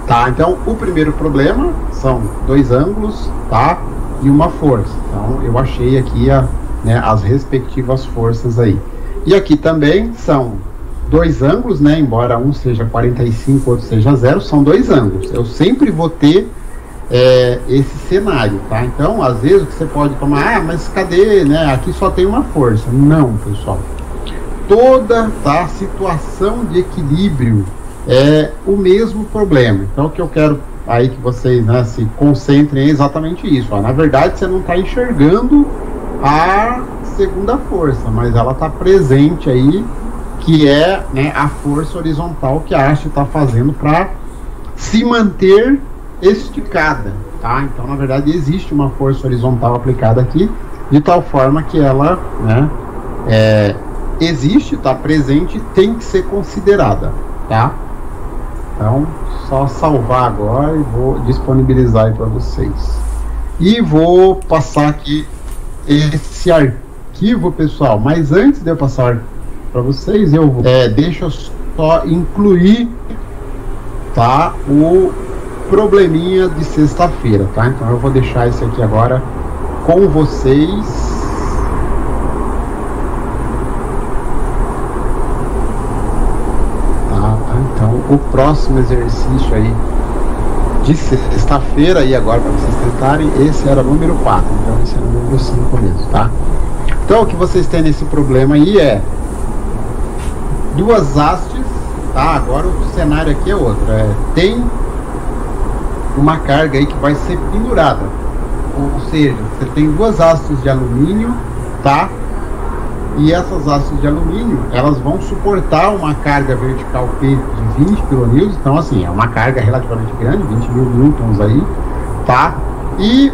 Tá, então o primeiro problema são dois ângulos, tá, e uma força. Então eu achei aqui as respectivas forças aí. E aqui também são dois ângulos, né, embora um seja 45, outro seja 0, são dois ângulos. Eu sempre vou ter esse cenário, tá? Então às vezes o que você pode tomar, mas cadê, né, aqui só tem uma força. Não, pessoal. Toda situação de equilíbrio é o mesmo problema. Então o que eu quero aí que vocês, né, se concentrem é exatamente isso. Na verdade você não está enxergando a segunda força, mas ela está presente aí, que é, né, a força horizontal que a haste está fazendo para se manter esticada, tá? Então na verdade existe uma força horizontal aplicada aqui, de tal forma que ela, né, existe, está presente, tem que ser considerada, tá? Então, só salvar agora e vou disponibilizar aí para vocês. E vou passar aqui esse arquivo, pessoal. Mas antes de eu passar para vocês, deixa eu só incluir, tá, o probleminha de sexta-feira, tá? Então eu vou deixar esse aqui agora com vocês. Então, o próximo exercício aí de sexta-feira, e agora para vocês tentarem, esse era o número 4, então esse era o número 5 mesmo, tá? Então, o que vocês têm nesse problema aí é duas hastes, tá? Agora o cenário aqui é outro, tem uma carga aí que vai ser pendurada, ou seja, você tem duas hastes de alumínio, tá? E essas hastes de alumínio, elas vão suportar uma carga vertical P de 20 kN, então assim, é uma carga relativamente grande, 20 mil newtons aí, tá? E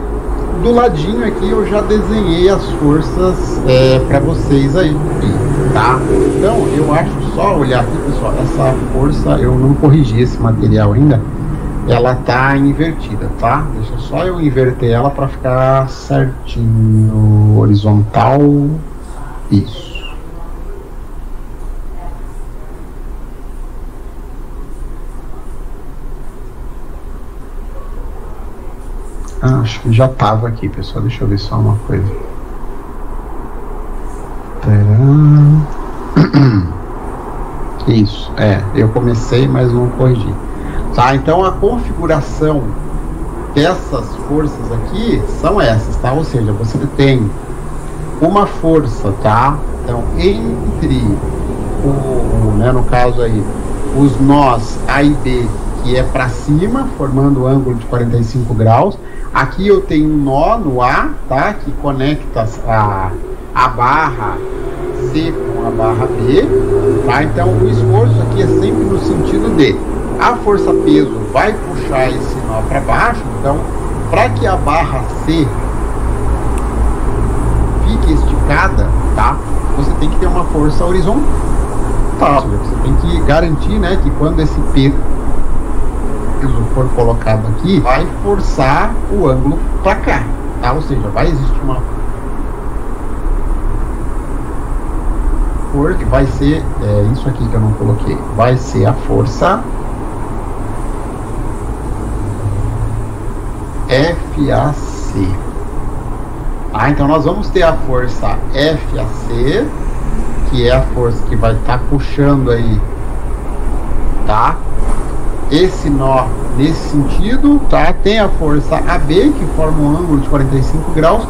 do ladinho aqui eu já desenhei as forças para vocês aí, tá? Então eu acho, só olhar aqui, pessoal, essa força, eu não corrigi esse material ainda, ela tá invertida, tá? Deixa só eu inverter ela para ficar certinho, horizontal. Isso. Acho que já estava aqui, pessoal. Deixa eu ver só uma coisa. Isso, eu comecei, mas não corrigi. Tá, então a configuração dessas forças aqui são essas, tá? Ou seja, você tem uma força, tá? Então, entre no caso aí, os nós A e B, que é para cima, formando o ângulo de 45 graus. Aqui eu tenho um nó no A, tá? Que conecta a barra C com a barra B, tá? Então, o esforço aqui é sempre no sentido de a força peso vai puxar esse nó para baixo. Então, para que a barra C fique esticada, tá? Você tem que ter uma força horizontal. Você tem que garantir, né, que quando esse peso peso for colocado aqui, vai forçar o ângulo para cá, tá? Ou seja, vai existir uma força que vai ser, isso aqui que eu não coloquei, vai ser a força FAC. Ah, então nós vamos ter a força FAC, que é a força que vai estar puxando aí, tá? Esse nó nesse sentido, tá? Tem a força AB, que forma um ângulo de 45 graus,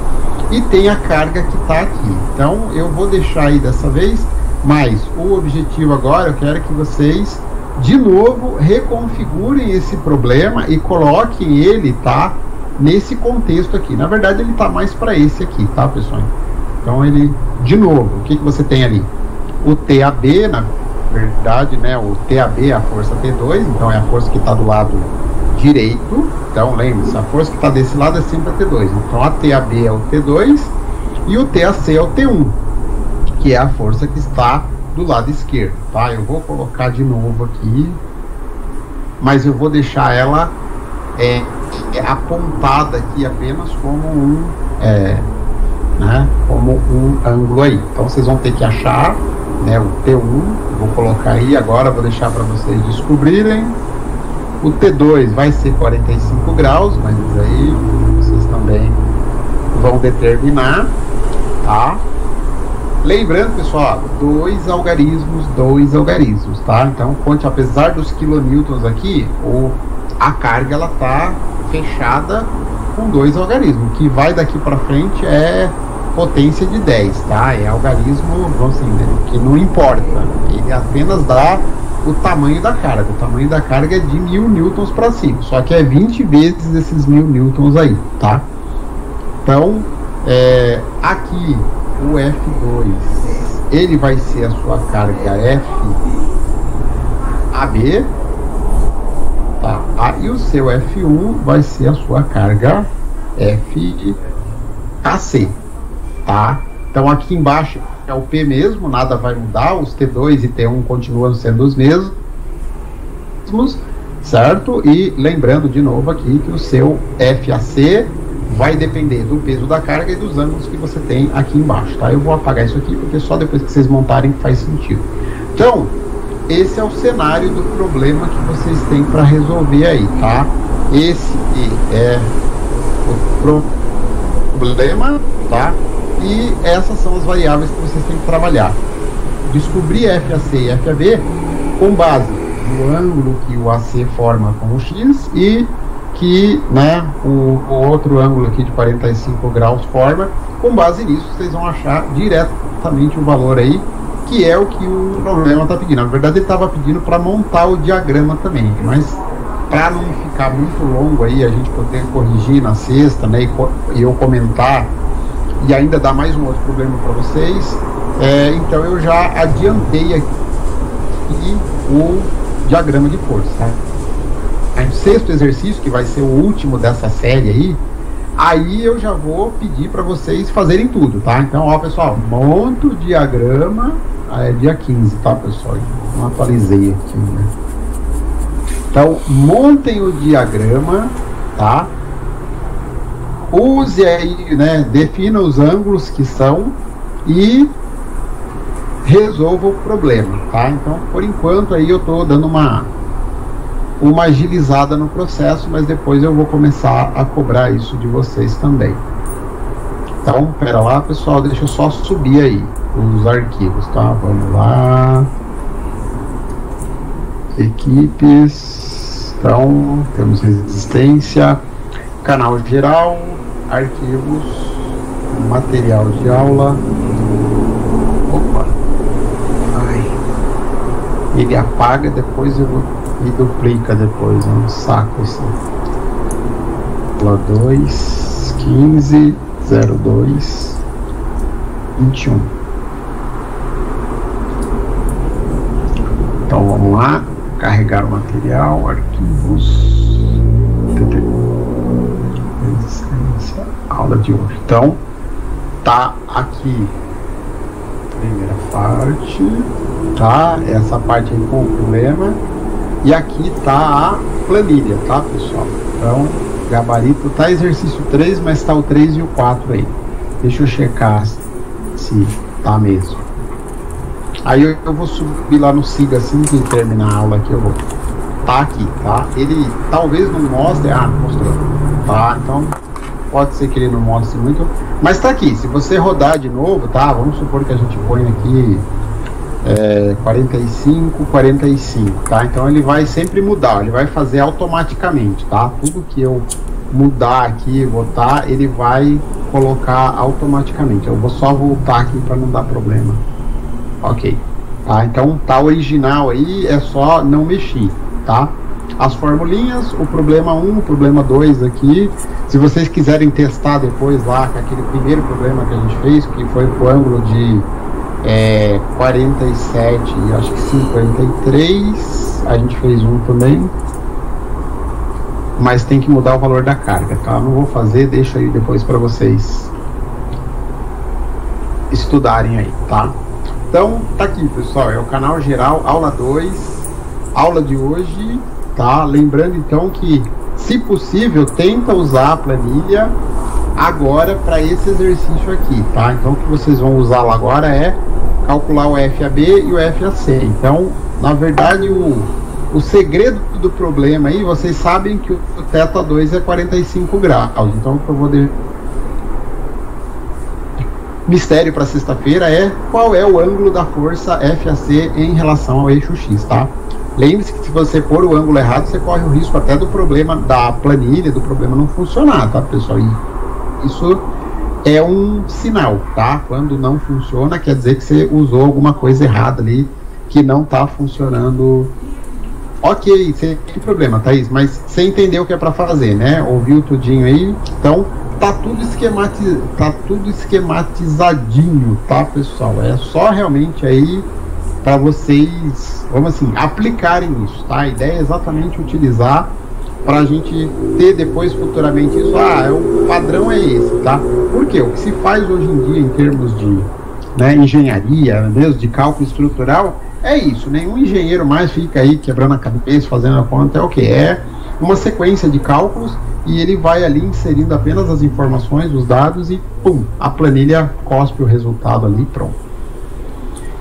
e tem a carga que está aqui. Então eu vou deixar aí dessa vez, mas o objetivo agora, eu quero que vocês de novo reconfigurem esse problema e coloquem ele, tá? Nesse contexto aqui. Na verdade ele está mais para esse aqui, tá, pessoal? Então ele, de novo, o que você tem ali? O TAB, na verdade, né? O TAB é a força T2, então é a força que está do lado direito. Então lembre-se, a força que está desse lado é sempre a T2. Então a TAB é o T2 e o TAC é o T1, que é a força que está do lado esquerdo, tá? Eu vou colocar de novo aqui, mas eu vou deixar ela apontada aqui apenas como um como um ângulo aí. Então vocês vão ter que achar, né, o T1, vou colocar aí agora, vou deixar para vocês descobrirem. O T2 vai ser 45 graus, mas aí vocês também vão determinar, tá? Lembrando, pessoal, dois algarismos, tá? Então, apesar dos quilonewtons aqui, a carga ela tá fechada com 2 algarismos. O que vai daqui para frente é potência de 10, tá? É algarismo, vamos dizer, que não importa. Ele apenas dá o tamanho da carga. O tamanho da carga é de 1000 newtons para cima. Só que é 20 vezes esses 1000 newtons aí, tá? Então, aqui o F2, ele vai ser a sua carga FAB, tá? E o seu F1 vai ser a sua carga FAC, tá? Então aqui embaixo é o P mesmo, nada vai mudar, os T2 e T1 continuam sendo os mesmos, certo? E lembrando de novo aqui que o seu FAC vai depender do peso da carga e dos ângulos que você tem aqui embaixo, tá? Eu vou apagar isso aqui porque só depois que vocês montarem faz sentido. Então, esse é o cenário do problema que vocês têm para resolver aí, tá? Esse é o problema, tá? E essas são as variáveis que vocês têm que trabalhar. Descobrir FAC e FAB com base no ângulo que o AC forma com o X e que, né, o outro ângulo aqui de 45 graus forma. Com base nisso, vocês vão achar diretamente o valor aí, que é o que o problema está pedindo. Na verdade, ele estava pedindo para montar o diagrama também, mas para não ficar muito longo aí, a gente poder corrigir na sexta, né, e eu comentar e ainda dar mais um outro problema para vocês, então eu já adiantei aqui o diagrama de força, tá? Aí, o sexto exercício, que vai ser o último dessa série aí eu já vou pedir para vocês fazerem tudo, tá? Então, ó, pessoal, monta o diagrama, é dia 15, tá, pessoal? Não atualizei aqui, né? Então, montem o diagrama, tá? Use aí, né, defina os ângulos que são e resolva o problema, tá? Então, por enquanto aí eu tô dando uma agilizada no processo, mas depois eu vou começar a cobrar isso de vocês também. Então, pera lá, pessoal, deixa eu só subir aí os arquivos, tá? Vamos lá. Equipes. Então, temos resistência, canal geral, arquivos, material de aula. Opa. Ai. Ele apaga, depois eu vou e duplica depois, é um saco assim. 2, 15, 02, 21. Então vamos lá, carregar o material, arquivos, resistência, aula de hoje. Então, tá aqui primeira parte, tá? Essa parte aí com o problema. E aqui tá a planilha, tá, pessoal? Então, gabarito tá exercício 3, mas tá o 3 e o 4 aí. Deixa eu checar se tá mesmo. Aí eu vou subir lá no SIGA assim que terminar a aula aqui, eu vou. Tá aqui, tá? Ele talvez não mostre. Ah, mostrou. Tá, então pode ser que ele não mostre muito. Mas tá aqui, se você rodar de novo, tá? Vamos supor que a gente põe aqui 45, 45, tá? Então ele vai sempre mudar, ele vai fazer automaticamente, tá? Tudo que eu mudar aqui, botar, ele vai colocar automaticamente. Eu vou só voltar aqui para não dar problema. Ok, tá? Então tá original aí, é só não mexer, tá? As formulinhas, o problema 1, o problema 2 aqui. Se vocês quiserem testar depois lá, com aquele primeiro problema que a gente fez, que foi com o ângulo de 47 e acho que 53, a gente fez um também, mas tem que mudar o valor da carga, tá? Não vou fazer, deixa aí depois para vocês estudarem aí, tá? Então tá aqui, pessoal, é o canal geral, aula 2, aula de hoje, tá? Lembrando então que, se possível, tenta usar a planilha agora para esse exercício aqui, tá? Então o que vocês vão usar lá agora é calcular o FAB e o FAC. Então, na verdade, o segredo do problema aí, vocês sabem que o θ2 é 45 graus. Então, o que eu vou mistério para sexta-feira é qual é o ângulo da força FAC em relação ao eixo X, tá? Lembre-se que se você pôr o ângulo errado, você corre o risco até do problema da planilha, do problema não funcionar, tá, pessoal? E isso é um sinal, tá? Quando não funciona, quer dizer que você usou alguma coisa errada ali, que não tá funcionando. Ok, sem problema, Thaís, mas você entendeu o que é para fazer, né? Ouviu tudinho aí? Então, tá tudo esquematizadinho, tá, pessoal? É só realmente aí para vocês, vamos assim, aplicarem isso, tá? A ideia é exatamente utilizar para a gente ter depois futuramente isso. O padrão é esse, tá? Porque o que se faz hoje em dia em termos de engenharia, mesmo de cálculo estrutural, é isso. Nenhum engenheiro mais fica aí quebrando a cabeça, fazendo a conta. É o que? É uma sequência de cálculos e ele vai ali inserindo apenas as informações, os dados e pum, a planilha cospe o resultado ali, pronto.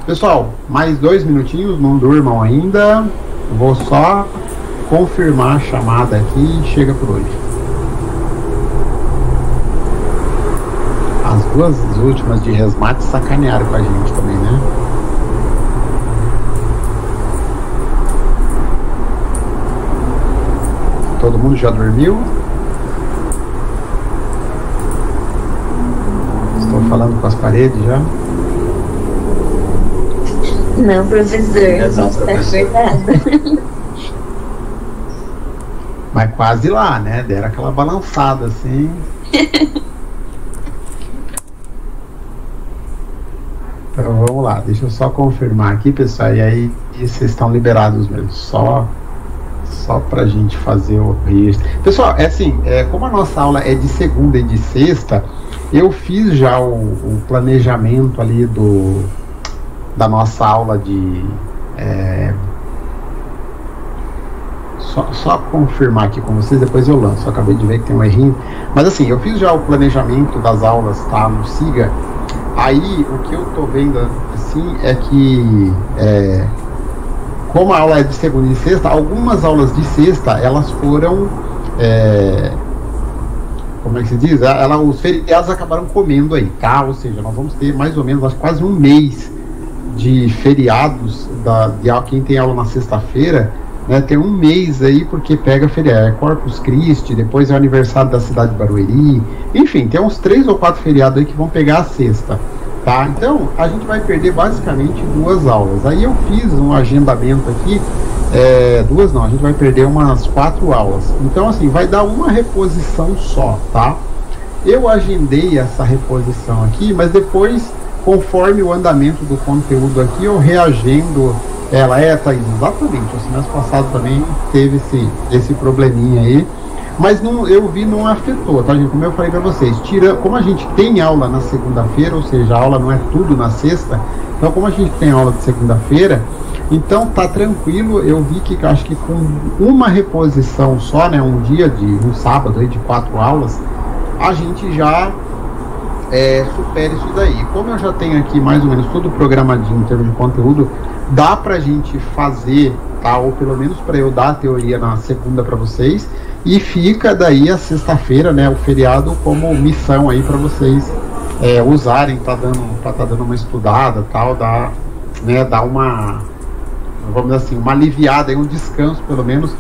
Pessoal, mais 2 minutinhos, não durmam ainda. Vou só confirmar a chamada aqui e chega por hoje. As duas últimas de resmate sacanearam com a gente também, né? Todo mundo já dormiu? Estou falando com as paredes já? Não, professor, não está acordado. Mas quase lá, né? Deram aquela balançada assim. Então vamos lá, deixa eu só confirmar aqui, pessoal. E aí vocês estão liberados mesmo. Só pra gente fazer o registro. Pessoal, assim, como a nossa aula é de segunda e de sexta, eu fiz já o planejamento ali da nossa aula de. Só confirmar aqui com vocês, depois eu lanço. Eu acabei de ver que tem um errinho. Mas assim, eu fiz já o planejamento das aulas, tá? No SIGA. Aí, o que eu tô vendo assim é que como a aula é de segunda e sexta, algumas aulas de sexta, elas foram como é que se diz? Os feriados acabaram comendo aí, tá? Ou seja, nós vamos ter mais ou menos quase um mês de feriados de quem tem aula na sexta-feira, né? Tem um mês aí porque pega feriado, Corpus Christi, depois é o aniversário da cidade de Barueri, enfim, tem uns 3 ou 4 feriados aí que vão pegar a sexta, tá? Então a gente vai perder basicamente 2 aulas. Aí eu fiz um agendamento aqui, a gente vai perder umas 4 aulas. Então assim, vai dar uma reposição só, tá? Eu agendei essa reposição aqui, mas depois, conforme o andamento do conteúdo aqui, eu reagendo ela. Thaís, exatamente, o semestre passado também teve esse probleminha aí, Mas não, eu vi, não afetou, tá, gente? Como eu falei para vocês, como a gente tem aula na segunda-feira, ou seja, a aula não é tudo na sexta, então como a gente tem aula de segunda-feira, então tá tranquilo. Eu vi que acho que com uma reposição só, né, um sábado aí de 4 aulas, a gente já supera isso daí. Como eu já tenho aqui mais ou menos tudo programadinho em termos de conteúdo, dá pra gente fazer, tá? Ou pelo menos para eu dar a teoria na segunda para vocês, e fica daí a sexta-feira, né, o feriado, como missão aí para vocês usarem, tá dando uma estudada, tal, dar uma, vamos dizer assim, uma aliviada, um descanso pelo menos,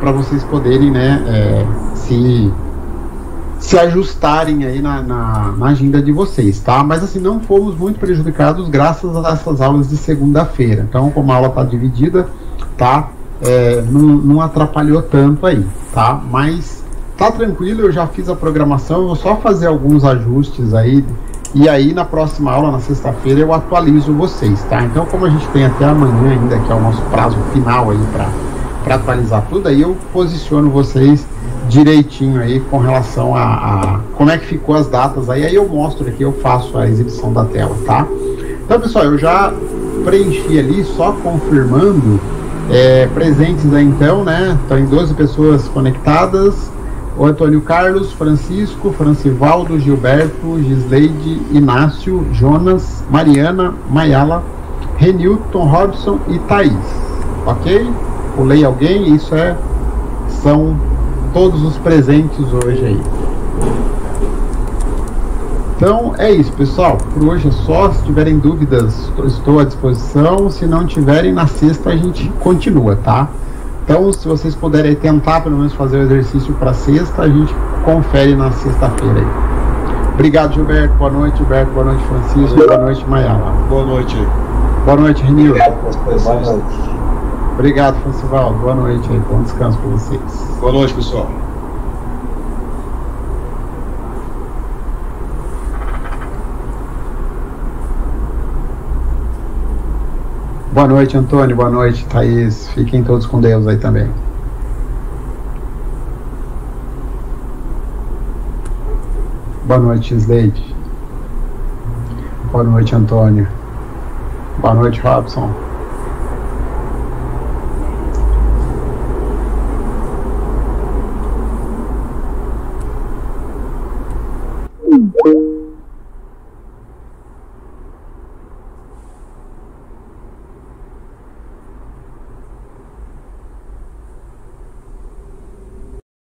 para vocês poderem, né, se ajustarem aí na agenda de vocês, tá? Mas assim, não fomos muito prejudicados graças a essas aulas de segunda-feira. Então, como a aula tá dividida, tá? Não atrapalhou tanto aí, tá? Mas tá tranquilo, eu já fiz a programação, eu vou só fazer alguns ajustes aí, e aí na próxima aula, na sexta-feira, eu atualizo vocês, tá? Então, como a gente tem até amanhã ainda, que é o nosso prazo final aí para atualizar tudo, aí eu posiciono vocês direitinho aí com relação a como é que ficou as datas aí eu mostro aqui, eu faço a exibição da tela, tá? Então, pessoal, eu já preenchi ali, só confirmando presentes aí então, né? Então, em 12 pessoas conectadas: o Antônio Carlos, Francisco, Francivaldo, Gilberto, Gisleide, Inácio, Jonas, Mariana, Mayala, Renilton, Robson e Thaís, ok? Pulei alguém? Isso são todos os presentes hoje aí. Então é isso, pessoal, por hoje é só. Se tiverem dúvidas, estou à disposição. Se não tiverem, na sexta a gente continua, tá? Então, se vocês puderem tentar pelo menos fazer o exercício para sexta, a gente confere na sexta-feira aí. Obrigado, Gilberto. Boa noite, Gilberto. Boa noite, Francisco. Boa noite, Mayala. Boa noite. Boa noite, Renil. Boa noite. Obrigado, Francivaldo. Boa noite aí. Bom descanso para vocês. Boa noite, pessoal. Boa noite, Antônio. Boa noite, Thaís. Fiquem todos com Deus aí também. Boa noite, Sleide. Boa noite, Antônio. Boa noite, Robson.